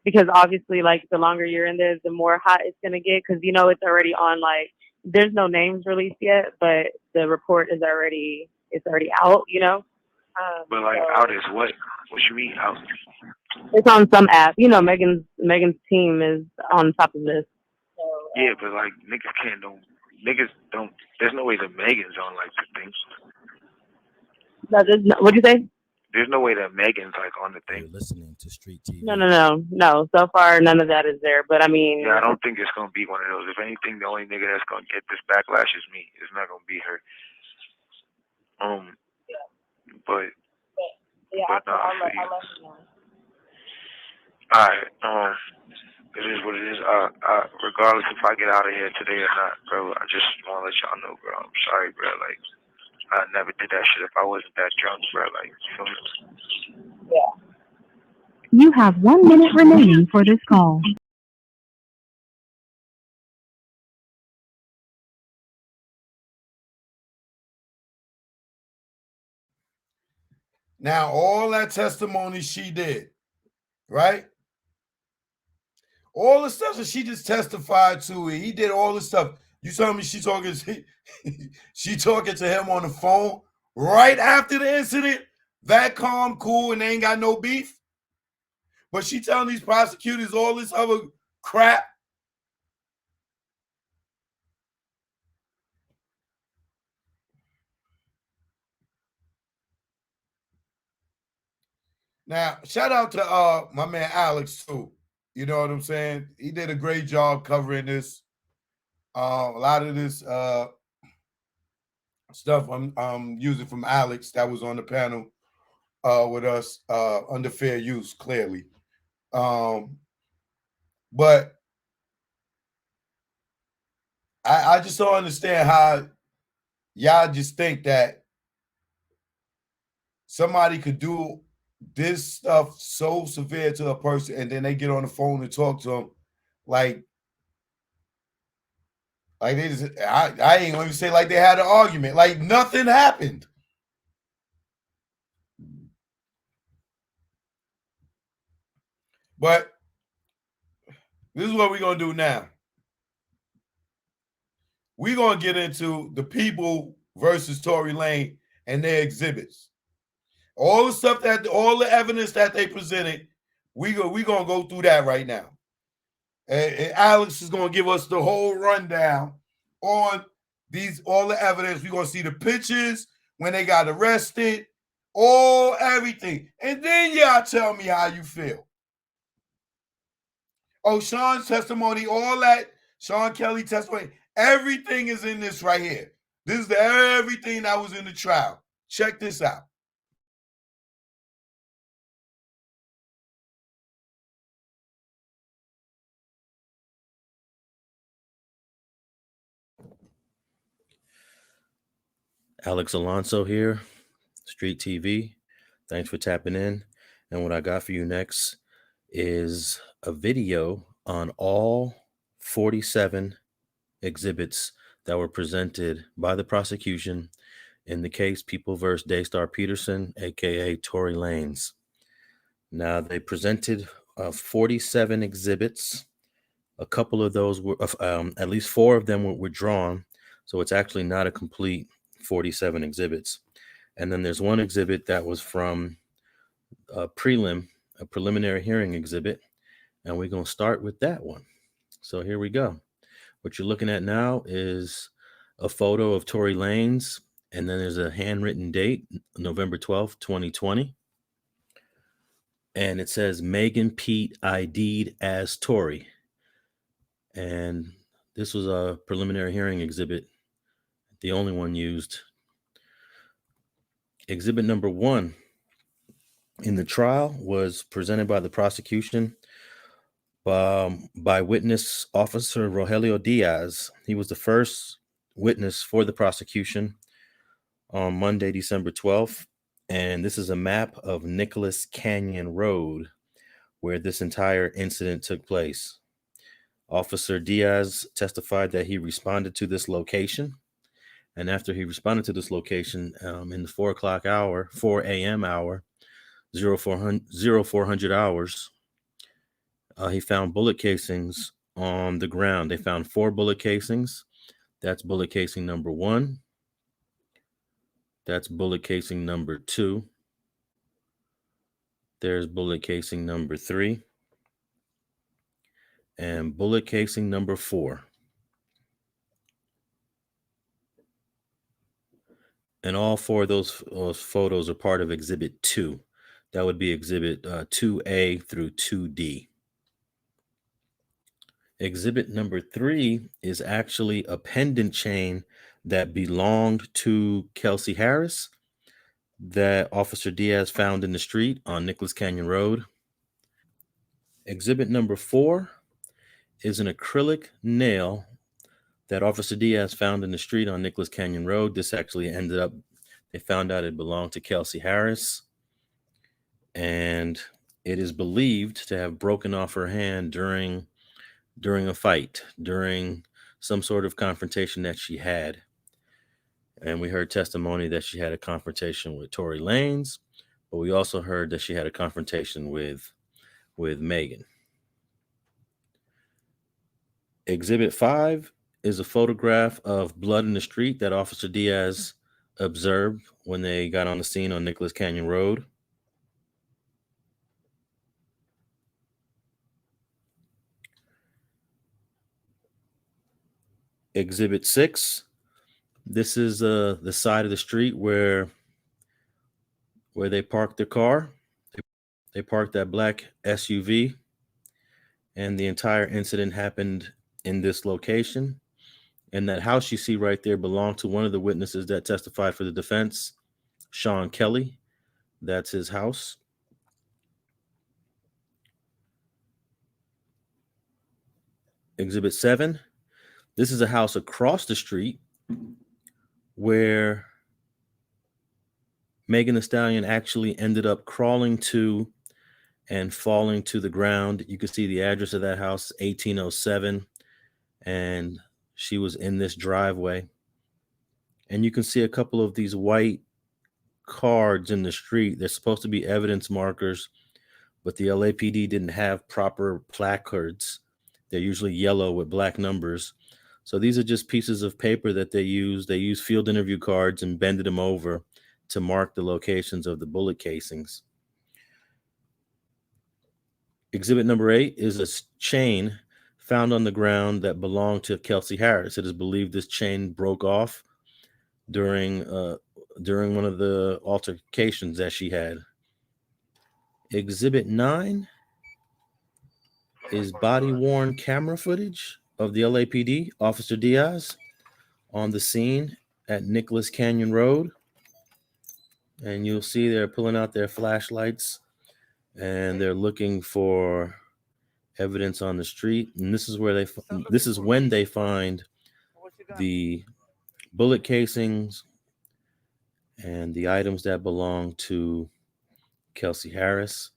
because obviously, like the longer you're in there, the more hot it's gonna get. Because it's already on. Like, there's no names released yet, but the report is already out. but like, so out is what? What you mean out? it's on some app. Megan's team is on top of this. So, yeah, but like niggas don't. There's no way that Megan's on like the thing. What'd you say? There's no way that Megan's like on the thing. You're listening to Street TV. No. So far, none of that is there. But I mean, yeah, I don't think it's gonna be one of those. If anything, the only nigga that's gonna get this backlash is me. It's not gonna be her. But no, I'll let you know. Alright, it is what it is. Regardless if I get out of here today or not, bro, I just want to let y'all know, bro. I'm sorry, bro. Like, I never did that shit if I wasn't that drunk, bro. Like, you feel me? Yeah. You have 1 minute remaining for this call. Now, all that testimony she did, right? All the stuff that she just testified to, he did all the stuff. You tell me she talking to him on the phone right after the incident, that calm, cool, and they ain't got no beef. But she telling these prosecutors all this other crap. Now, shout out to my man Alex too. You know what I'm saying? He did a great job covering this. A lot of this stuff I'm using from Alex that was on the panel with us under fair use, clearly. But I just don't understand how y'all just think that somebody could do this stuff so severe to a person and then they get on the phone and talk to them like they just, I ain't going to say like they had an argument, like nothing happened. But this is what we're going to do now. We're going to get into the people versus Tory Lanez and their exhibits. All the evidence that they presented, we going to go through that right now. And Alex is going to give us the whole rundown on all the evidence. We're going to see the pictures when they got arrested, everything. And then y'all tell me how you feel. Oh, Sean's testimony, all that, Sean Kelly testimony, everything is in this right here. This is everything that was in the trial. Check this out. Alex Alonso here, Street TV. Thanks for tapping in. And what I got for you next is a video on all 47 exhibits that were presented by the prosecution in the case People vs. Daystar Peterson, aka Tory Lanez. Now, they presented 47 exhibits. A couple of those were, at least 4 of them were drawn. So it's actually not a complete 47 exhibits. And then there's one exhibit that was from a preliminary hearing exhibit. And we're going to start with that one. So here we go. What you're looking at now is a photo of Tory Lanez. And then there's a handwritten date, November 12th, 2020. And it says Megan Pete ID'd as Tory. And this was a preliminary hearing exhibit, the only one used. Exhibit number 1 in the trial was presented by the prosecution by witness officer Rogelio Diaz. He was the first witness for the prosecution on Monday, December 12th. And this is a map of Nicholas Canyon Road, where this entire incident took place. Officer Diaz testified that he responded to this location. And after he responded to this location in the 4 a.m. hour, 0400 hours, he found bullet casings on the ground. They found 4 bullet casings. That's bullet casing number 1. That's bullet casing number 2. There's bullet casing number 3. And bullet casing number 4. And all 4 of those photos are part of Exhibit 2. That would be Exhibit 2A through 2D. Exhibit number 3 is actually a pendant chain that belonged to Kelsey Harris that Officer Diaz found in the street on Nicholas Canyon Road. Exhibit number 4 is an acrylic nail that Officer Diaz found in the street on Nicholas Canyon Road. This actually ended up, they found out it belonged to Kelsey Harris. And it is believed to have broken off her hand during a fight, during some sort of confrontation that she had. And we heard testimony that she had a confrontation with Tory Lanez, but we also heard that she had a confrontation with Megan. Exhibit 5 is a photograph of blood in the street that Officer Diaz observed when they got on the scene on Nicholas Canyon Road. Exhibit 6. This is the side of the street where they parked their car. They parked that black SUV, and the entire incident happened in this location. And that house you see right there belonged to one of the witnesses that testified for the defense, Sean Kelly. That's his house. Exhibit 7. This is a house across the street where Megan Thee Stallion actually ended up crawling to and falling to the ground. You can see the address of that house, 1807. And she was in this driveway. And you can see a couple of these white cards in the street. They're supposed to be evidence markers, but the LAPD didn't have proper placards. They're usually yellow with black numbers. So these are just pieces of paper that they use. They use field interview cards and bended them over to mark the locations of the bullet casings. Exhibit number 8 is a chain found on the ground that belonged to Kelsey Harris. It is believed this chain broke off during one of the altercations that she had. Exhibit 9 is body-worn camera footage of the LAPD, Officer Diaz, on the scene at Nicholas Canyon Road. And you'll see they're pulling out their flashlights and they're looking for evidence on the street. And this is when they find the bullet casings and the items that belong to Kelsey Harris.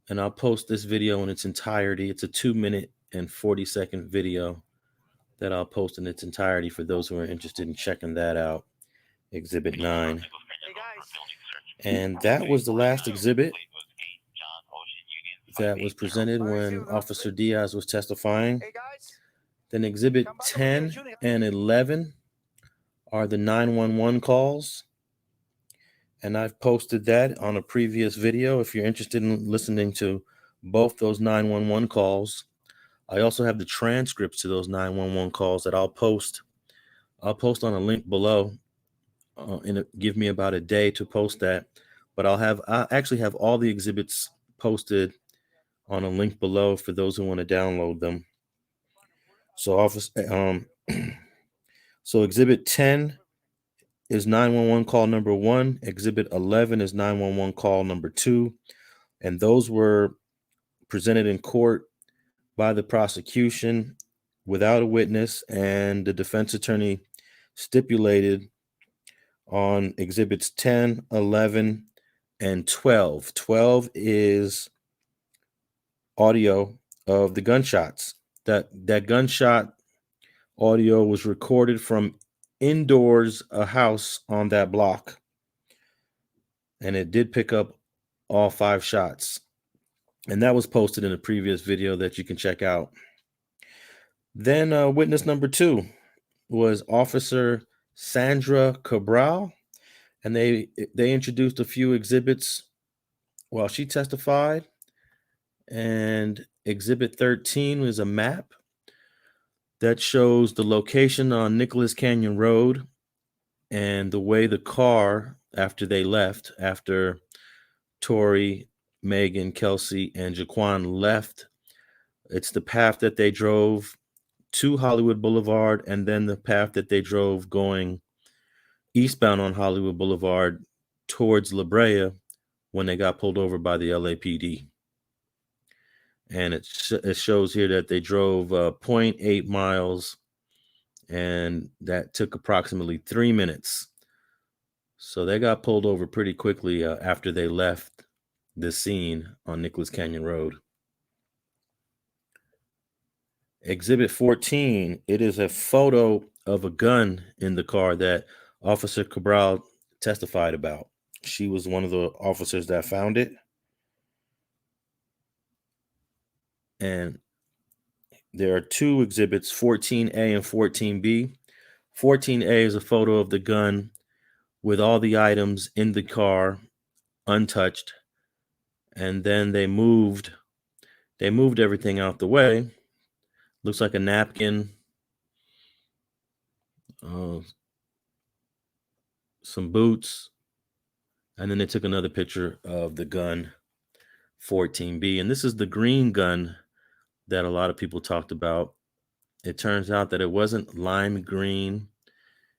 And I'll post this video in its entirety. It's a 2-minute and 40-second video that I'll post in its entirety for those who are interested in checking that out. Exhibit 9. And that was the last exhibit that was presented when Officer Diaz was testifying. Then Exhibit 10 and 11 are the 911 calls. And I've posted that on a previous video if you're interested in listening to both those 911 calls. I also have the transcripts to those 911 calls that I'll post. I'll post on a link below. Give me about a day to post that. But I actually have all the exhibits posted on a link below for those who want to download them. So so Exhibit 10 is 911 call number 1. Exhibit 11 is 911 call number 2. And those were presented in court by the prosecution without a witness, and the defense attorney stipulated on Exhibits 10, 11, and 12. 12 is audio of the gunshots. That gunshot audio was recorded from indoors, a house on that block, and it did pick up all 5 shots. And that was posted in a previous video that you can check out. Then witness number 2 was Officer Sandra Cabral, and they introduced a few exhibits while she testified. And Exhibit 13 was a map that shows the location on Nicholas Canyon Road and the way the car, after they left, after Tory, Megan, Kelsey, and Jaquan left, it's the path that they drove to Hollywood Boulevard, and then the path that they drove going eastbound on Hollywood Boulevard towards La Brea when they got pulled over by the LAPD. And it shows here that they drove 0.8 miles, and that took approximately 3 minutes. So they got pulled over pretty quickly after they left the scene on Nicholas Canyon Road. Exhibit 14, it is a photo of a gun in the car that Officer Cabral testified about. She was one of the officers that found it. And there are 2 exhibits, 14A and 14B. 14A is a photo of the gun with all the items in the car untouched. And then they moved everything out the way. Looks like a napkin, some boots, and then they took another picture of the gun, 14B. And this is the green gun that a lot of people talked about. It turns out that it wasn't lime green.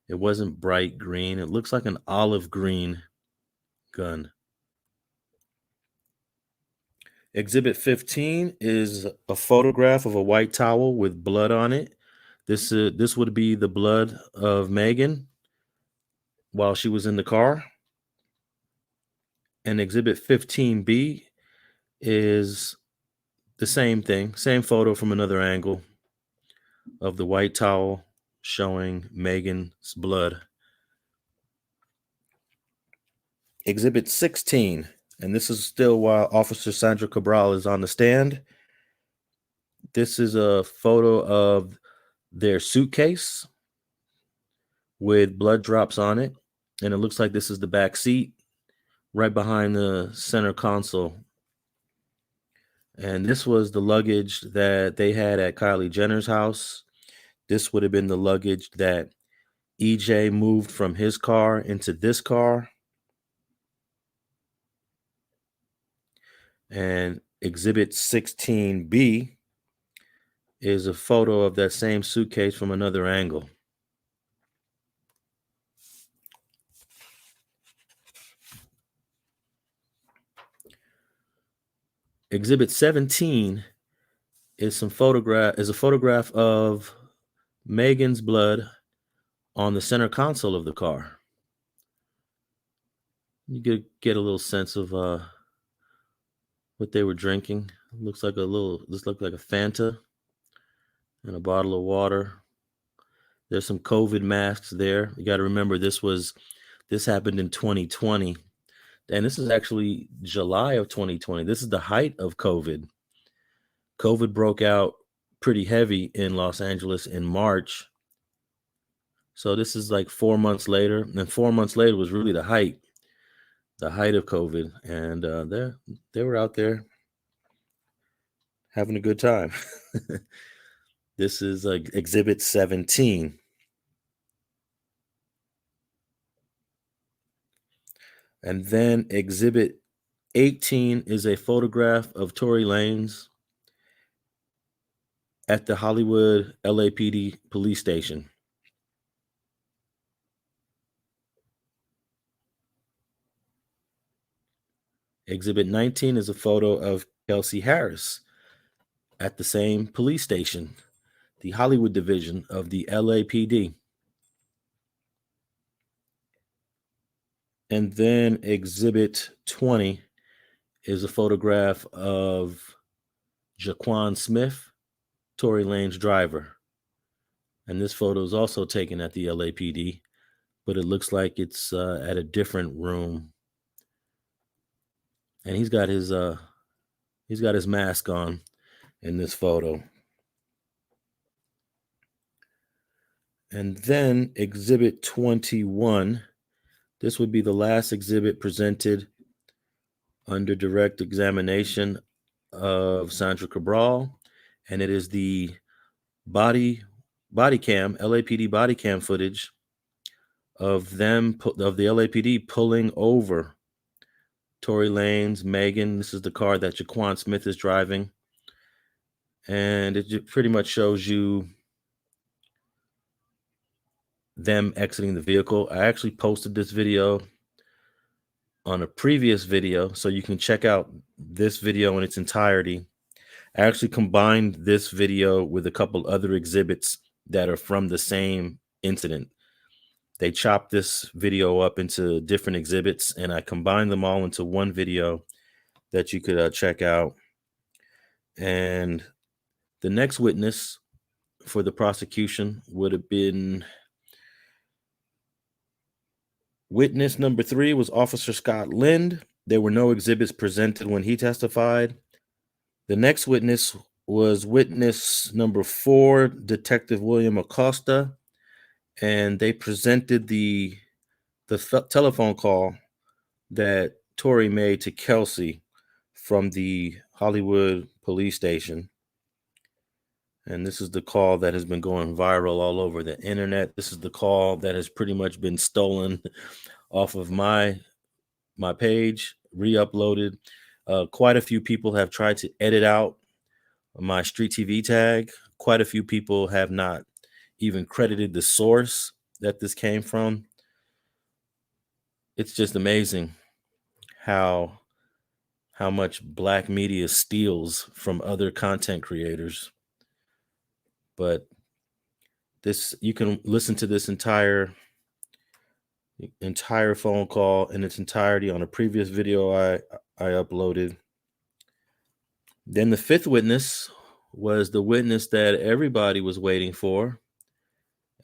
It wasn't bright green. It looks like an olive green gun. Exhibit 15 is a photograph of a white towel with blood on it. This would be the blood of Megan while she was in the car. And Exhibit 15B is the same thing, same photo from another angle of the white towel showing Megan's blood. Exhibit 16, and this is still while Officer Sandra Cabral is on the stand. This is a photo of their suitcase with blood drops on it, and it looks like this is the back seat right behind the center console. And this was the luggage that they had at Kylie Jenner's house. This would have been the luggage that EJ moved from his car into this car. And Exhibit 16B is a photo of that same suitcase from another angle. Exhibit 17 is a photograph of Megan's blood on the center console of the car. You get a little sense of what they were drinking. This looked like a Fanta and a bottle of water. There's some COVID masks there. You got to remember this happened in 2020. And this is actually July of 2020. This is the height of COVID. COVID broke out pretty heavy in Los Angeles in March. So this is like 4 months later. And 4 months later was really the height of COVID. And they were out there having a good time. This is like Exhibit 17. And then Exhibit 18 is a photograph of Tory Lanez at the Hollywood LAPD police station. Exhibit 19 is a photo of Kelsey Harris at the same police station, the Hollywood division of the LAPD. And then Exhibit 20 is a photograph of Jaquan Smith, Tory Lanez driver. And this photo is also taken at the LAPD, but it looks like it's at a different room. And he's got his mask on in this photo. And then Exhibit 21, this would be the last exhibit presented under direct examination of Sandra Cabral, and it is the body cam, LAPD body cam footage of the LAPD pulling over Tory Lanez, Megan. This is the car that Jaquan Smith is driving, and it pretty much shows you them exiting the vehicle. I actually posted this video on a previous video, so you can check out this video in its entirety. I actually combined this video with a couple other exhibits that are from the same incident. They chopped this video up into different exhibits, and I combined them all into one video that you could check out. And the next witness for the prosecution would have been witness number 3 was Officer Scott Lind. There were no exhibits presented when he testified. The next witness was witness number 4, Detective William Acosta, and they presented the telephone call that Tory made to Kelsey from the Hollywood police station. And this is the call that has been going viral all over the internet. This is the call that has pretty much been stolen off of my page, re-uploaded. Quite a few people have tried to edit out my Street TV tag. Quite a few people have not even credited the source that this came from. It's just amazing how much black media steals from other content creators. But this, you can listen to this entire phone call in its entirety on a previous video I uploaded. Then the 5th witness was the witness that everybody was waiting for,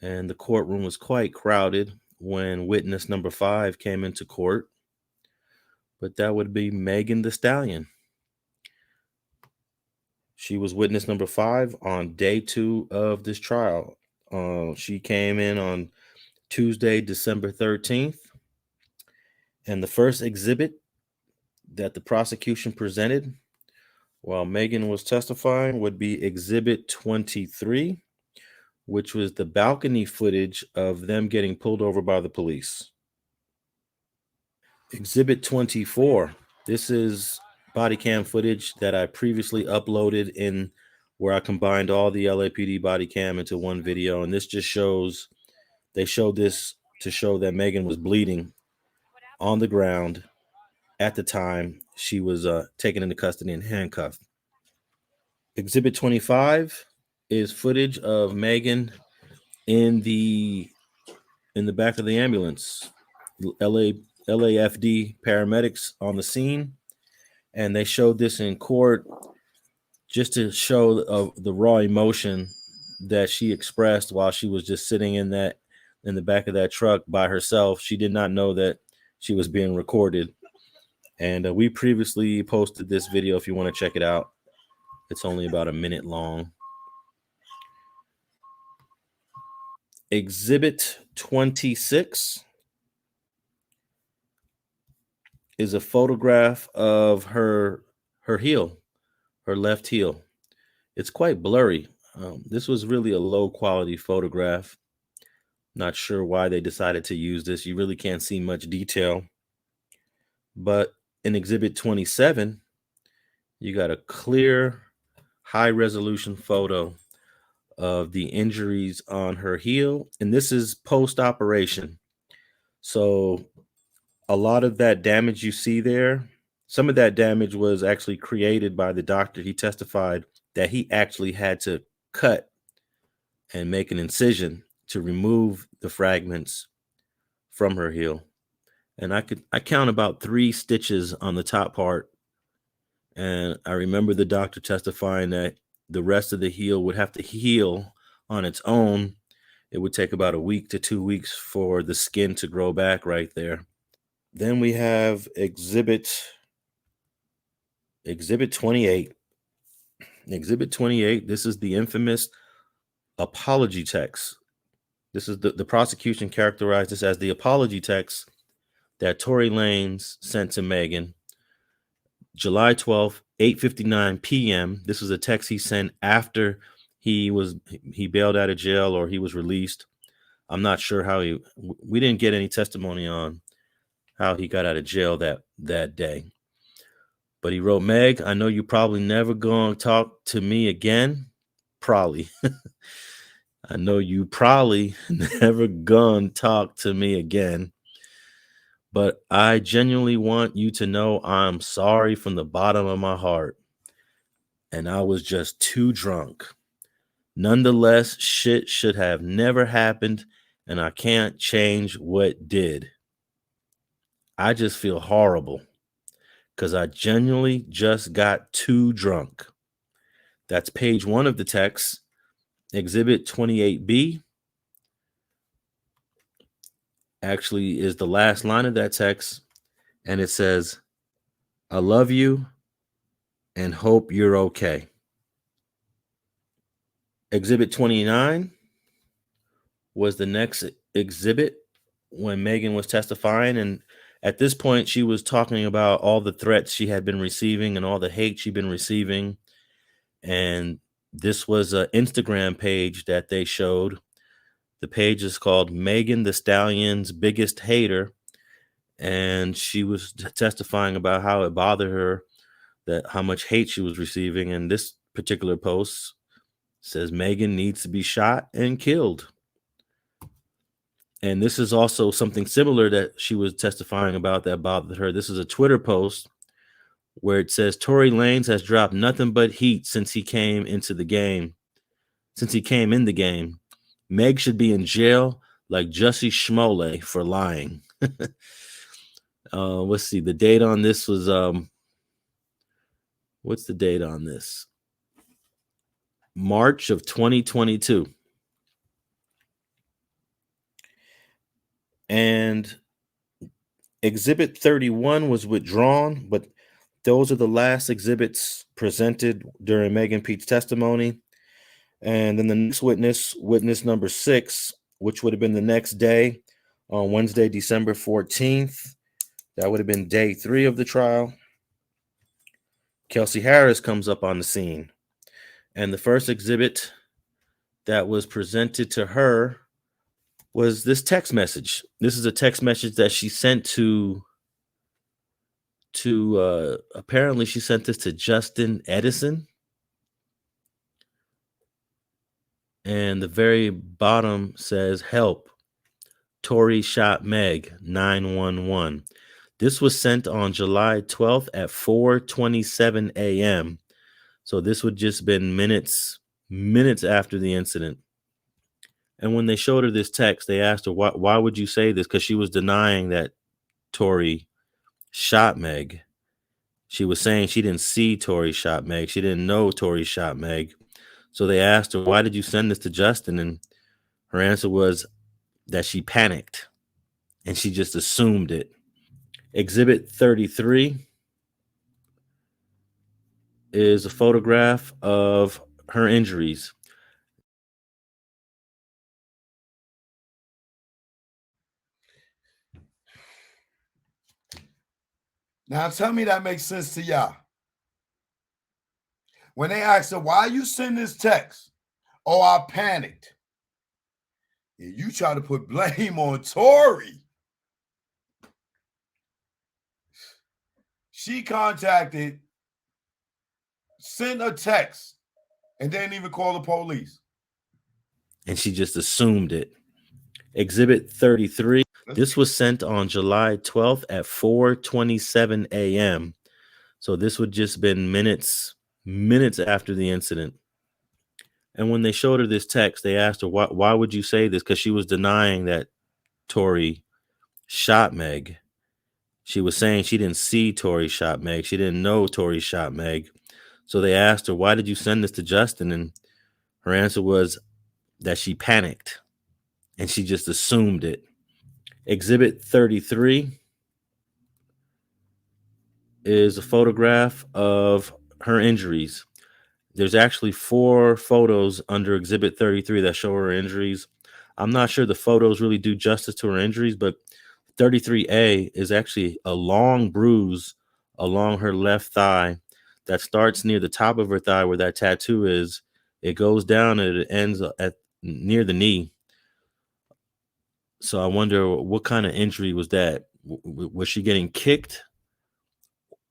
and the courtroom was quite crowded when witness number 5 came into court. But that would be Megan Thee Stallion. She was witness number 5 on day 2 of this trial. She came in on Tuesday, December 13th. And the first exhibit that the prosecution presented while Megan was testifying would be Exhibit 23, which was the balcony footage of them getting pulled over by the police. Exhibit 24. This is body cam footage that I previously uploaded in where I combined all the LAPD body cam into one video. And this just shows, they showed this to show that Megan was bleeding on the ground at the time she was taken into custody and handcuffed. Exhibit 25 is footage of Megan in the back of the ambulance. LAFD paramedics on the scene, and they showed this in court just to show the raw emotion that she expressed while she was just sitting in the back of that truck by herself. She did not know that she was being recorded. And we previously posted this video if you want to check it out. It's only about a minute long. Exhibit 26 is a photograph of her heel, her left heel. It's quite blurry. This was really a low quality photograph. Not sure why they decided to use this. You really can't see much detail. But in Exhibit 27, you got a clear, high resolution photo of the injuries on her heel. And this is post-operation. So a lot of that damage you see there, some of that damage was actually created by the doctor. He testified that he actually had to cut and make an incision to remove the fragments from her heel. And I count about 3 stitches on the top part. And I remember the doctor testifying that the rest of the heel would have to heal on its own. It would take about a week to 2 weeks for the skin to grow back right there. Then we have Exhibit 28. Exhibit 28, this is the infamous apology text. This is the prosecution characterized this as the apology text that Tory Lanez sent to Megan July 12th, 8:59 p.m. This was a text he sent after he bailed out of jail or he was released. I'm not sure how we didn't get any testimony on how he got out of jail that day. But he wrote, Meg, I know you probably never gonna talk to me again. Probably. I know you probably never gonna talk to me again. But I genuinely want you to know I'm sorry from the bottom of my heart. And I was just too drunk. Nonetheless, shit should have never happened, and I can't change what did. I just feel horrible because I genuinely just got too drunk. That's page 1 of the text. Exhibit 28B actually is the last line of that text, and it says, I love you and hope you're okay. Exhibit 29 was the next exhibit when Megan was testifying, and at this point she was talking about all the threats she had been receiving and all the hate she'd been receiving. And this was an Instagram page that they showed. The page is called Megan the Stallion's Biggest Hater. And she was testifying about how it bothered her, that how much hate she was receiving. And this particular post says Megan needs to be shot and killed. And this is also something similar that she was testifying about that bothered her. This is a Twitter post where it says Tory Lanez has dropped nothing but heat since he came in the game. Meg should be in jail like Jussie Smollett for lying. Let's see. The date on this was what's the date on this? March of 2022. And Exhibit 31 was withdrawn, but those are the last exhibits presented during Megan Pete's testimony. And then the next witness number 6, which would have been the next day on Wednesday, December 14th. That would have been day 3 of the trial. Kelsey Harris comes up on the scene. And the first exhibit that was presented to her was this text message. This is a text message that she sent to apparently she sent this to Justin Edison. And the very bottom says, help, Tory shot Meg, 911. This was sent on July 12th at 4:27 a.m. So this would just been minutes after the incident. And when they showed her this text, they asked her, why would you say this? Because she was denying that Tory shot Meg. She was saying she didn't see Tory shot Meg. She didn't know Tory shot Meg. So they asked her, why did you send this to Justin? And her answer was that she panicked and she just assumed it. Exhibit 33 is a photograph of her injuries. Now tell me that makes sense to y'all. When they asked her, why you send this text? Oh, I panicked. Yeah, you try to put blame on Tory. She contacted, sent a text, and didn't even call the police. And she just assumed it. Exhibit 33. This was sent on July 12th at 4:27 a.m. So this would just been minutes after the incident. And when they showed her this text, they asked her, why would you say this? Because she was denying that Tory shot Meg. She was saying she didn't see Tory shot Meg. She didn't know Tory shot Meg. So they asked her, why did you send this to Justin? And her answer was that she panicked and she just assumed it. Exhibit 33 is a photograph of her injuries. There's actually 4 photos under Exhibit 33 that show her injuries. I'm not sure the photos really do justice to her injuries, but 33A is actually a long bruise along her left thigh that starts near the top of her thigh where that tattoo is. It goes down and it ends at near the knee. So I wonder what kind of injury was that? Was she getting kicked,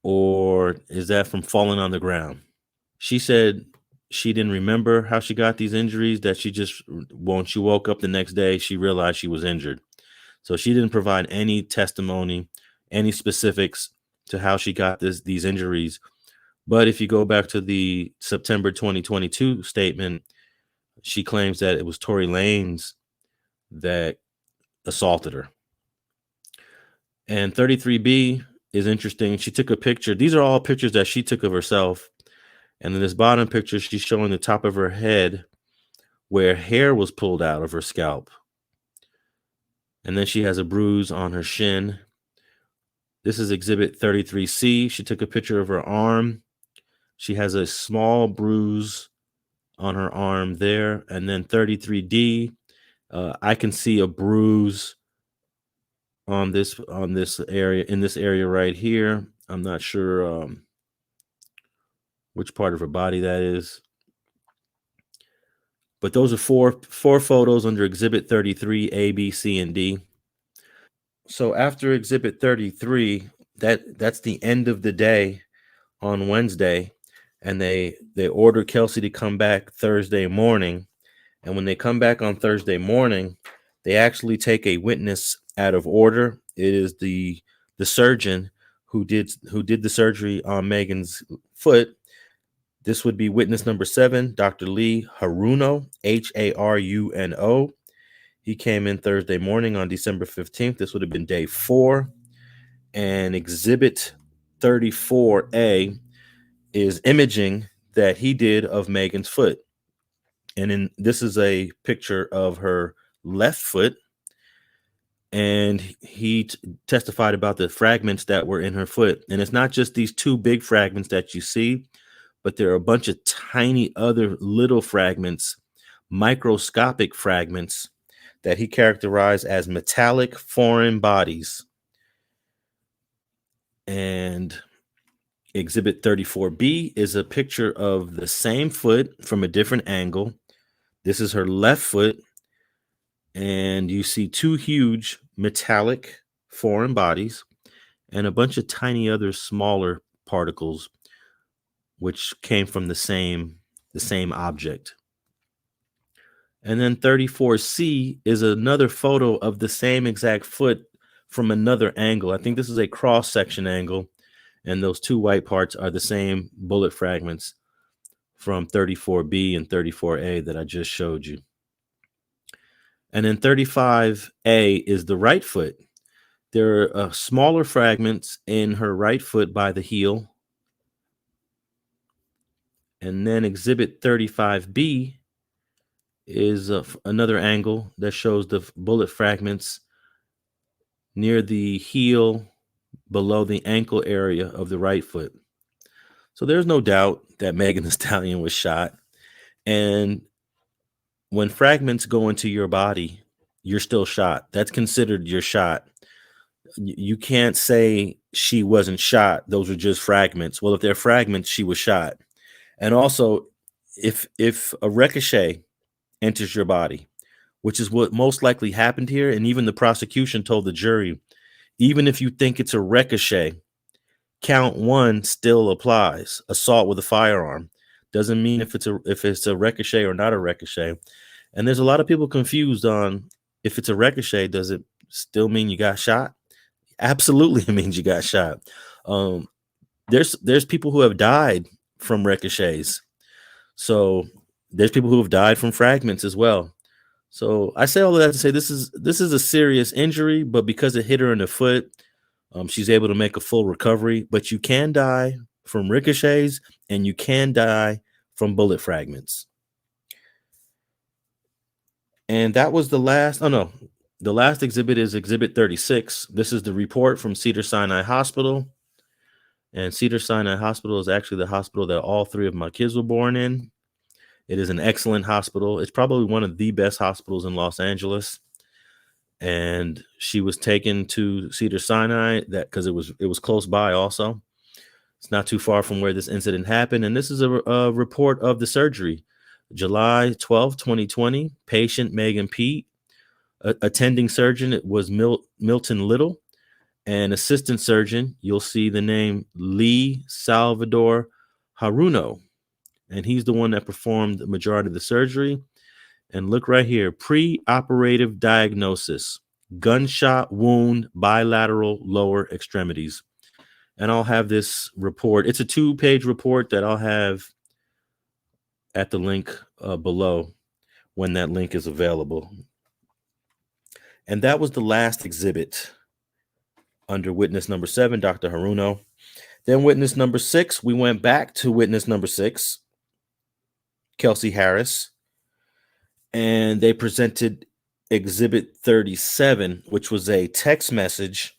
or is that from falling on the ground? She said she didn't remember how she got these injuries, that she just, when she woke up the next day, she realized she was injured. So she didn't provide any testimony, any specifics to how she got these injuries. But if you go back to the September 2022 statement, she claims that it was Tory Lanez that assaulted her. And 33B is interesting. She took a picture. These are all pictures that she took of herself. And in this bottom picture, she's showing the top of her head where hair was pulled out of her scalp. And then she has a bruise on her shin. This is Exhibit 33C. She took a picture of her arm. She has a small bruise on her arm there. And then 33D, I can see a bruise on this area, in this area right here. I'm not sure which part of her body that is. But those are four photos under Exhibit 33, A, B, C, and D. So after Exhibit 33, that's the end of the day on Wednesday, and they order Kelsey to come back Thursday morning. And when they come back on Thursday morning, they actually take a witness out of order. It is the surgeon who did the surgery on Megan's foot. This would be witness number 7, Dr. Lee Haruno, Haruno. He came in Thursday morning on December 15th. This would have been day 4. And Exhibit 34A is imaging that he did of Megan's foot. And this is a picture of her left foot. And he testified about the fragments that were in her foot. And it's not just these 2 big fragments that you see, but there are a bunch of tiny other little fragments, microscopic fragments, that he characterized as metallic foreign bodies. And Exhibit 34B is a picture of the same foot from a different angle. This is her left foot, and you see 2 huge metallic foreign bodies and a bunch of tiny other smaller particles which came from the same object. And then 34C is another photo of the same exact foot from another angle. I think this is a cross-section angle, and those 2 white parts are the same bullet fragments from 34B and 34A that I just showed you. And then 35A is the right foot. There are smaller fragments in her right foot by the heel. And then exhibit 35B is another angle that shows the bullet fragments near the heel below the ankle area of the right foot. So there's no doubt that Megan Thee Stallion was shot. And when fragments go into your body, you're still shot. That's considered your shot. You can't say she wasn't shot. Those are just fragments. Well, if they're fragments, she was shot. And also, if a ricochet enters your body, which is what most likely happened here, and even the prosecution told the jury, even if you think it's a ricochet, count one still applies. Assault with a firearm doesn't mean if it's a ricochet or not a ricochet. And there's a lot of people confused on if it's a ricochet, does it still mean you got shot? Absolutely, it means you got shot. There's people who have died from ricochets. So there's people who have died from fragments as well. So I say all of that to say this is a serious injury, but because it hit her in the foot, she's able to make a full recovery. But you can die from ricochets and you can die from bullet fragments. And that was the last. Oh, no. The last exhibit is exhibit 36. This is the report from Cedars-Sinai Hospital. And Cedars-Sinai Hospital is actually the hospital that all three of my kids were born in. It is an excellent hospital. It's probably one of the best hospitals in Los Angeles. And she was taken to Cedars-Sinai because it was close by also. It's not too far from where this incident happened. And this is a report of the surgery. July 12, 2020, patient Megan Pete. Attending surgeon, it was Milton Little. And assistant surgeon, you'll see the name Lee Salvador Haruno. And he's the one that performed the majority of the surgery. And look right here, pre-operative diagnosis, gunshot wound, bilateral lower extremities. And I'll have this report. It's a 2-page report that I'll have at the link below when that link is available. And that was the last exhibit under witness number 7, Dr. Haruno. Then witness number 6, we went back to witness number 6, Kelsey Harris. And they presented exhibit 37, which was a text message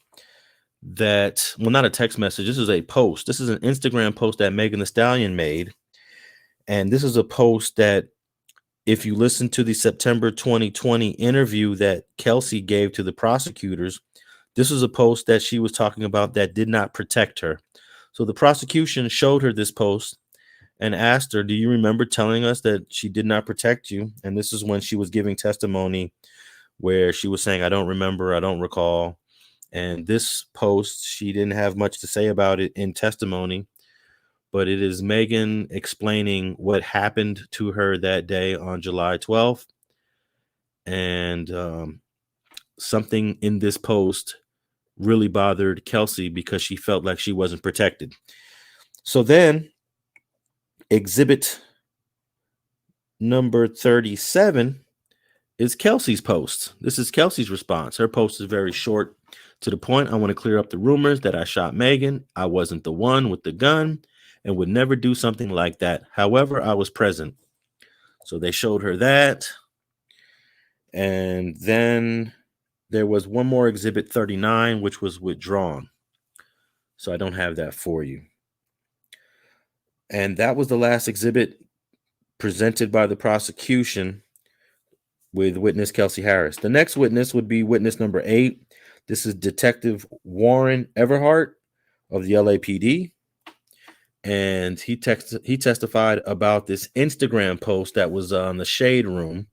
that, well, not a text message. This is a post. This is an Instagram post that Megan Thee Stallion made. And this is a post that, if you listen to the September 2020 interview that Kelsey gave to the prosecutors, this was a post that she was talking about that did not protect her. So the prosecution showed her this post and asked her, do you remember telling us that she did not protect you? And this is when she was giving testimony where she was saying, I don't remember, I don't recall. And this post, she didn't have much to say about it in testimony, but it is Megan explaining what happened to her that day on July 12th. And something in this post really bothered Kelsey because she felt like she wasn't protected. So then exhibit number 37 is Kelsey's post. This is Kelsey's response. Her post is very short, to the point. I want to clear up the rumors that I shot Megan. I wasn't the one with the gun and would never do something like that. However, I was present. So they showed her that. And then there was one more exhibit 39, which was withdrawn. So I don't have that for you. And that was the last exhibit presented by the prosecution with witness Kelsey Harris. The next witness would be witness number 8. This is Detective Warren Everhart of the LAPD. And he testified about this Instagram post that was on the Shade Room.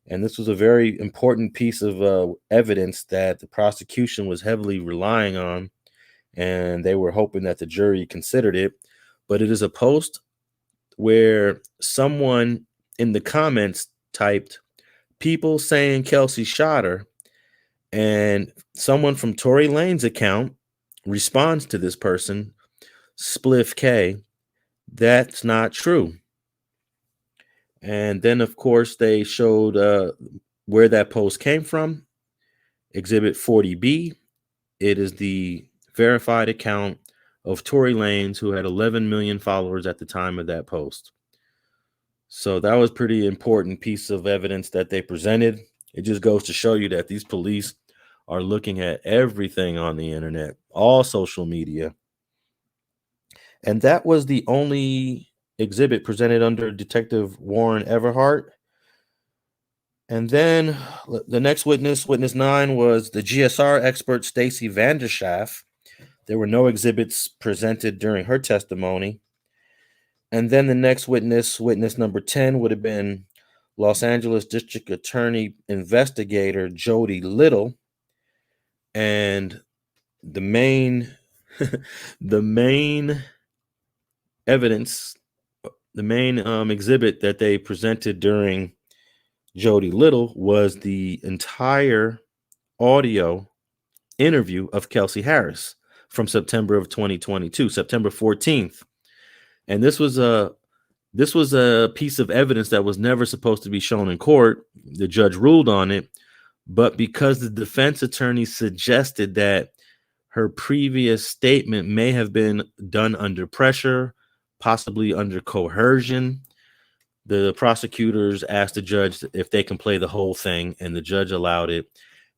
And this was a very important piece of evidence that the prosecution was heavily relying on. And they were hoping that the jury considered it. But it is a post where someone in the comments typed, people saying Kelsey shot her. And someone from Tory Lanez account responds to this person, Spliff K, that's not true. And then, of course, they showed where that post came from, Exhibit 40B. It is the verified account of Tory Lanez, who had 11 million followers at the time of that post. So that was pretty important piece of evidence that they presented. It just goes to show you that these police are looking at everything on the internet, all social media. And that was the only exhibit presented under Detective Warren Everhart. And then the next witness 9, was the GSR expert Stacy Vanderschaff. There were no exhibits presented during her testimony. And then the next witness number 10, would have been Los Angeles District Attorney Investigator Jody Little. And the main evidence, the main exhibit that they presented during Jody Little was the entire audio interview of Kelsey Harris from September of 2022, September 14th. And this was a piece of evidence that was never supposed to be shown in court. The judge ruled on it, but because the defense attorney suggested that her previous statement may have been done under pressure, possibly under coercion, the prosecutors asked the judge if they can play the whole thing, and the judge allowed it.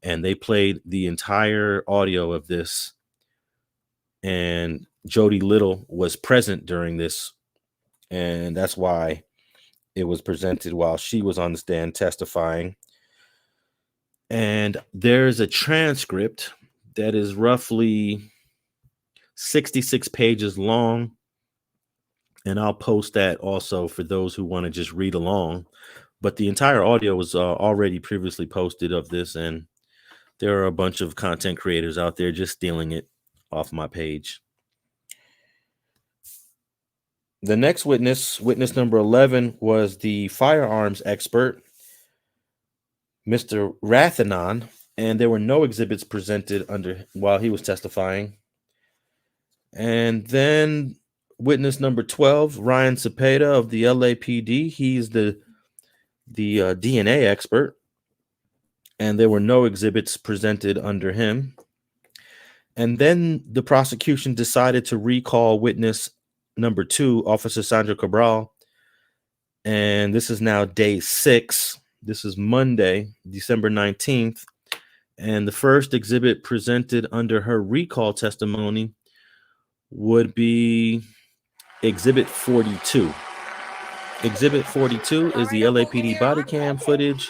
And they played the entire audio of this. And Jody Little was present during this. And that's why it was presented while she was on the stand testifying. And there's a transcript that is roughly 66 pages long. And I'll post that also for those who want to just read along. But the entire audio was already previously posted of this. And there are a bunch of content creators out there just stealing it off my page. The next witness number 11, was the firearms expert, Mr. Rathanon, and there were no exhibits presented while he was testifying. And then witness number 12, Ryan Cepeda of the LAPD. He's the DNA expert, and there were no exhibits presented under him. And then the prosecution decided to recall witness number 2, Officer Sandra Cabral. And this is now day 6. This is Monday, December 19th. And the first exhibit presented under her recall testimony would be Exhibit 42. Exhibit 42 is the LAPD body cam footage.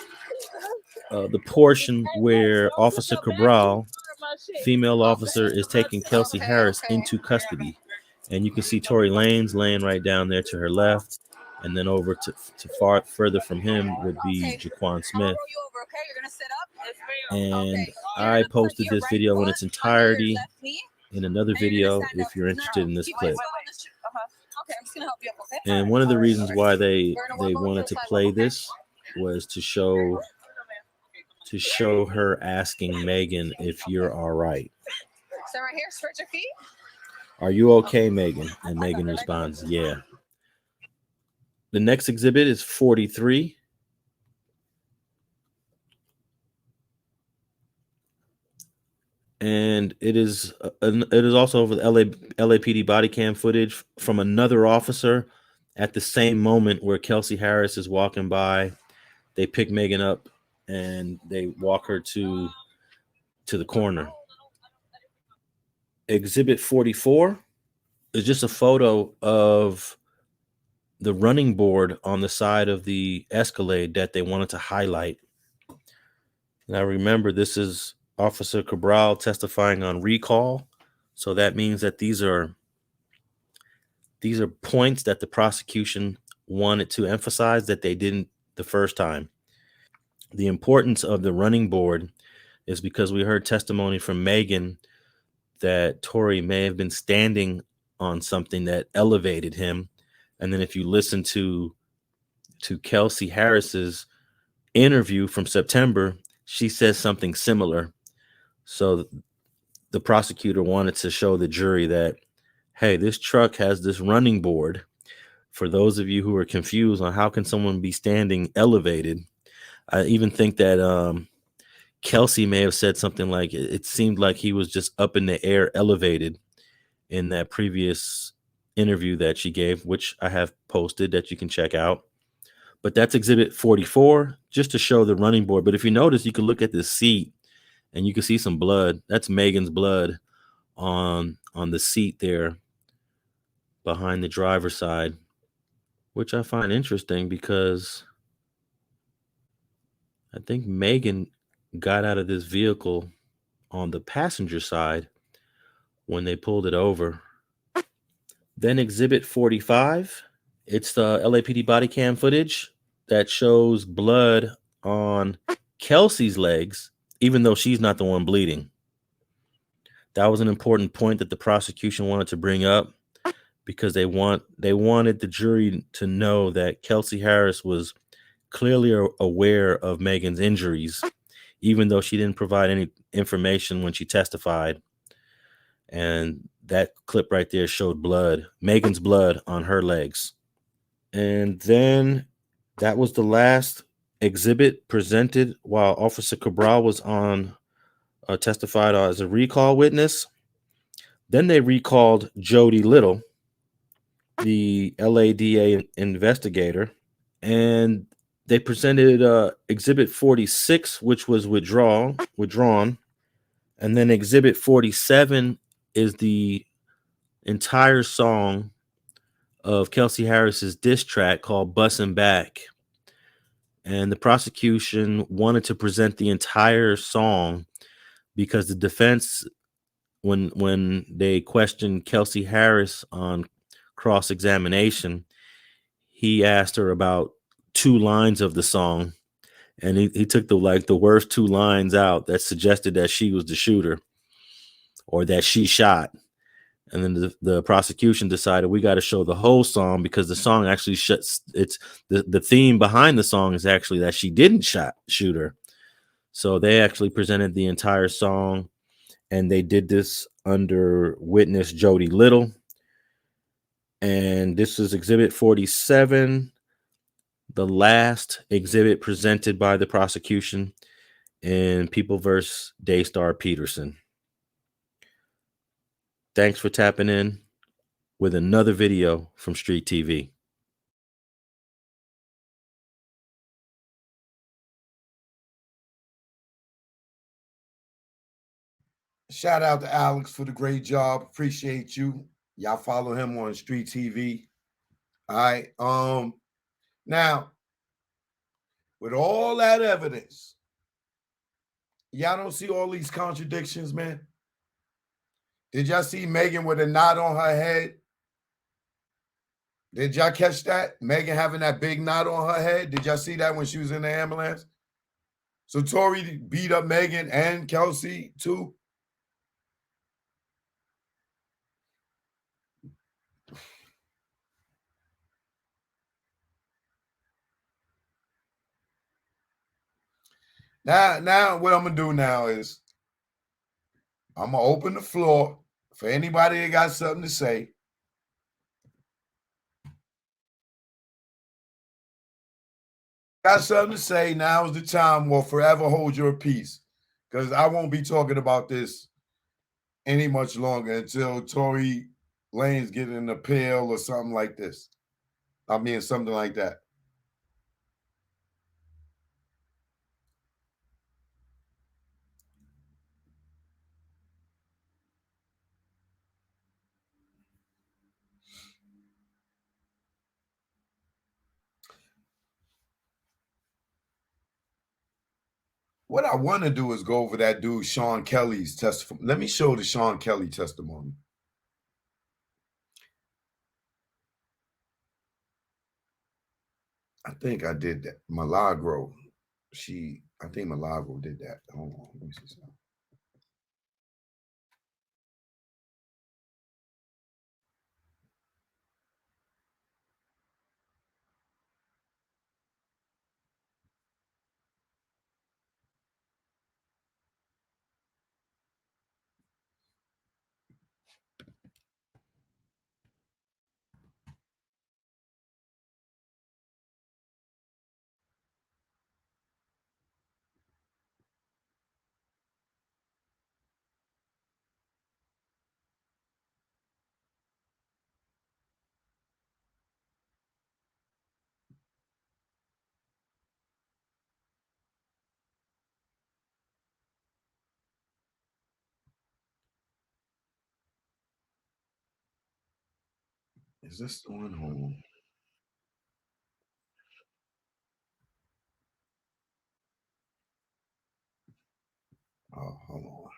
The portion where Officer Cabral, female officer, is taking Kelsey Harris into custody. And you can see Tory Lanez laying right down there to her left. And then over to far further from him would be Jaquan Smith. And I posted this video in its entirety in another video if you're interested in this clip. And one of the reasons why they wanted to play this was to show her asking Megan if you're all right. So right here, stretch your feet. Are you okay, Megan? And Megan responds, yeah. The next exhibit is 43. And it is also over the LAPD body cam footage from another officer at the same moment where Kelsey Harris is walking by. They pick Megan up and they walk her to the corner. Exhibit 44 is just a photo of the running board on the side of the Escalade that they wanted to highlight. Now remember, this is Officer Cabral testifying on recall. So that means that these are points that the prosecution wanted to emphasize that they didn't the first time. The importance of the running board is because we heard testimony from Megan that Tory may have been standing on something that elevated him. And then if you listen to Kelsey Harris's interview from September, she says something similar. So the prosecutor wanted to show the jury that, hey, this truck has this running board. For those of you who are confused on how can someone be standing elevated, I even think that Kelsey may have said something like it seemed like he was just up in the air, elevated in that previous interview that she gave, which I have posted that you can check out. But that's exhibit 44, just to show the running board. But if you notice, you can look at the seat and you can see some blood. That's Megan's blood on the seat there behind the driver's side, which I find interesting because I think Megan got out of this vehicle on the passenger side when they pulled it over. Then exhibit 45, it's the LAPD body cam footage that shows blood on Kelsey's legs, even though she's not the one bleeding. That was an important point that the prosecution wanted to bring up because they wanted the jury to know that Kelsey Harris was clearly aware of Megan's injuries, even though she didn't provide any information when she testified. And that clip right there showed blood, Megan's blood on her legs. And then that was the last exhibit presented while Officer Cabral was on testified as a recall witness. Then they recalled Jody Little, the LADA investigator, and they presented exhibit 46, which was withdrawn. And then exhibit 47 is the entire song of Kelsey Harris's diss track called Bussin' Back. And the prosecution wanted to present the entire song because the defense, when they questioned Kelsey Harris on cross-examination, he asked her about 2 lines of the song, and he took the worst 2 lines out that suggested that she was the shooter or that she shot. And then the prosecution decided we got to show the whole song because the song actually the theme behind the song is actually that she didn't shoot her. So they actually presented the entire song, and they did this under witness Jody Little. And this is exhibit 47, the last exhibit presented by the prosecution in People vs. Daystar Peterson. Thanks for tapping in with another video from Street TV. Shout out to Alex for the great job. Appreciate you. Y'all follow him on Street TV. All right. Now, with all that evidence, y'all don't see all these contradictions, man. Did y'all see Megan with a knot on her head? Did y'all catch that? Megan having that big knot on her head. Did y'all see that when she was in the ambulance? So Tory beat up Megan and Kelsey too. Now what I'm gonna do now is I'm gonna open the floor for anybody that got something to say. Got something to say, now is the time. Will forever hold your peace, because I won't be talking about this any much longer until Tory Lanez get an appeal or something like this. I mean, something like that. What I want to do is go over that dude Sean Kelly's testimony. Let me show the Sean Kelly testimony. I think I did that. Milagro. I think Milagro did that. Hold on. Let me see something. Is this the one? Hold on. Oh, hold on.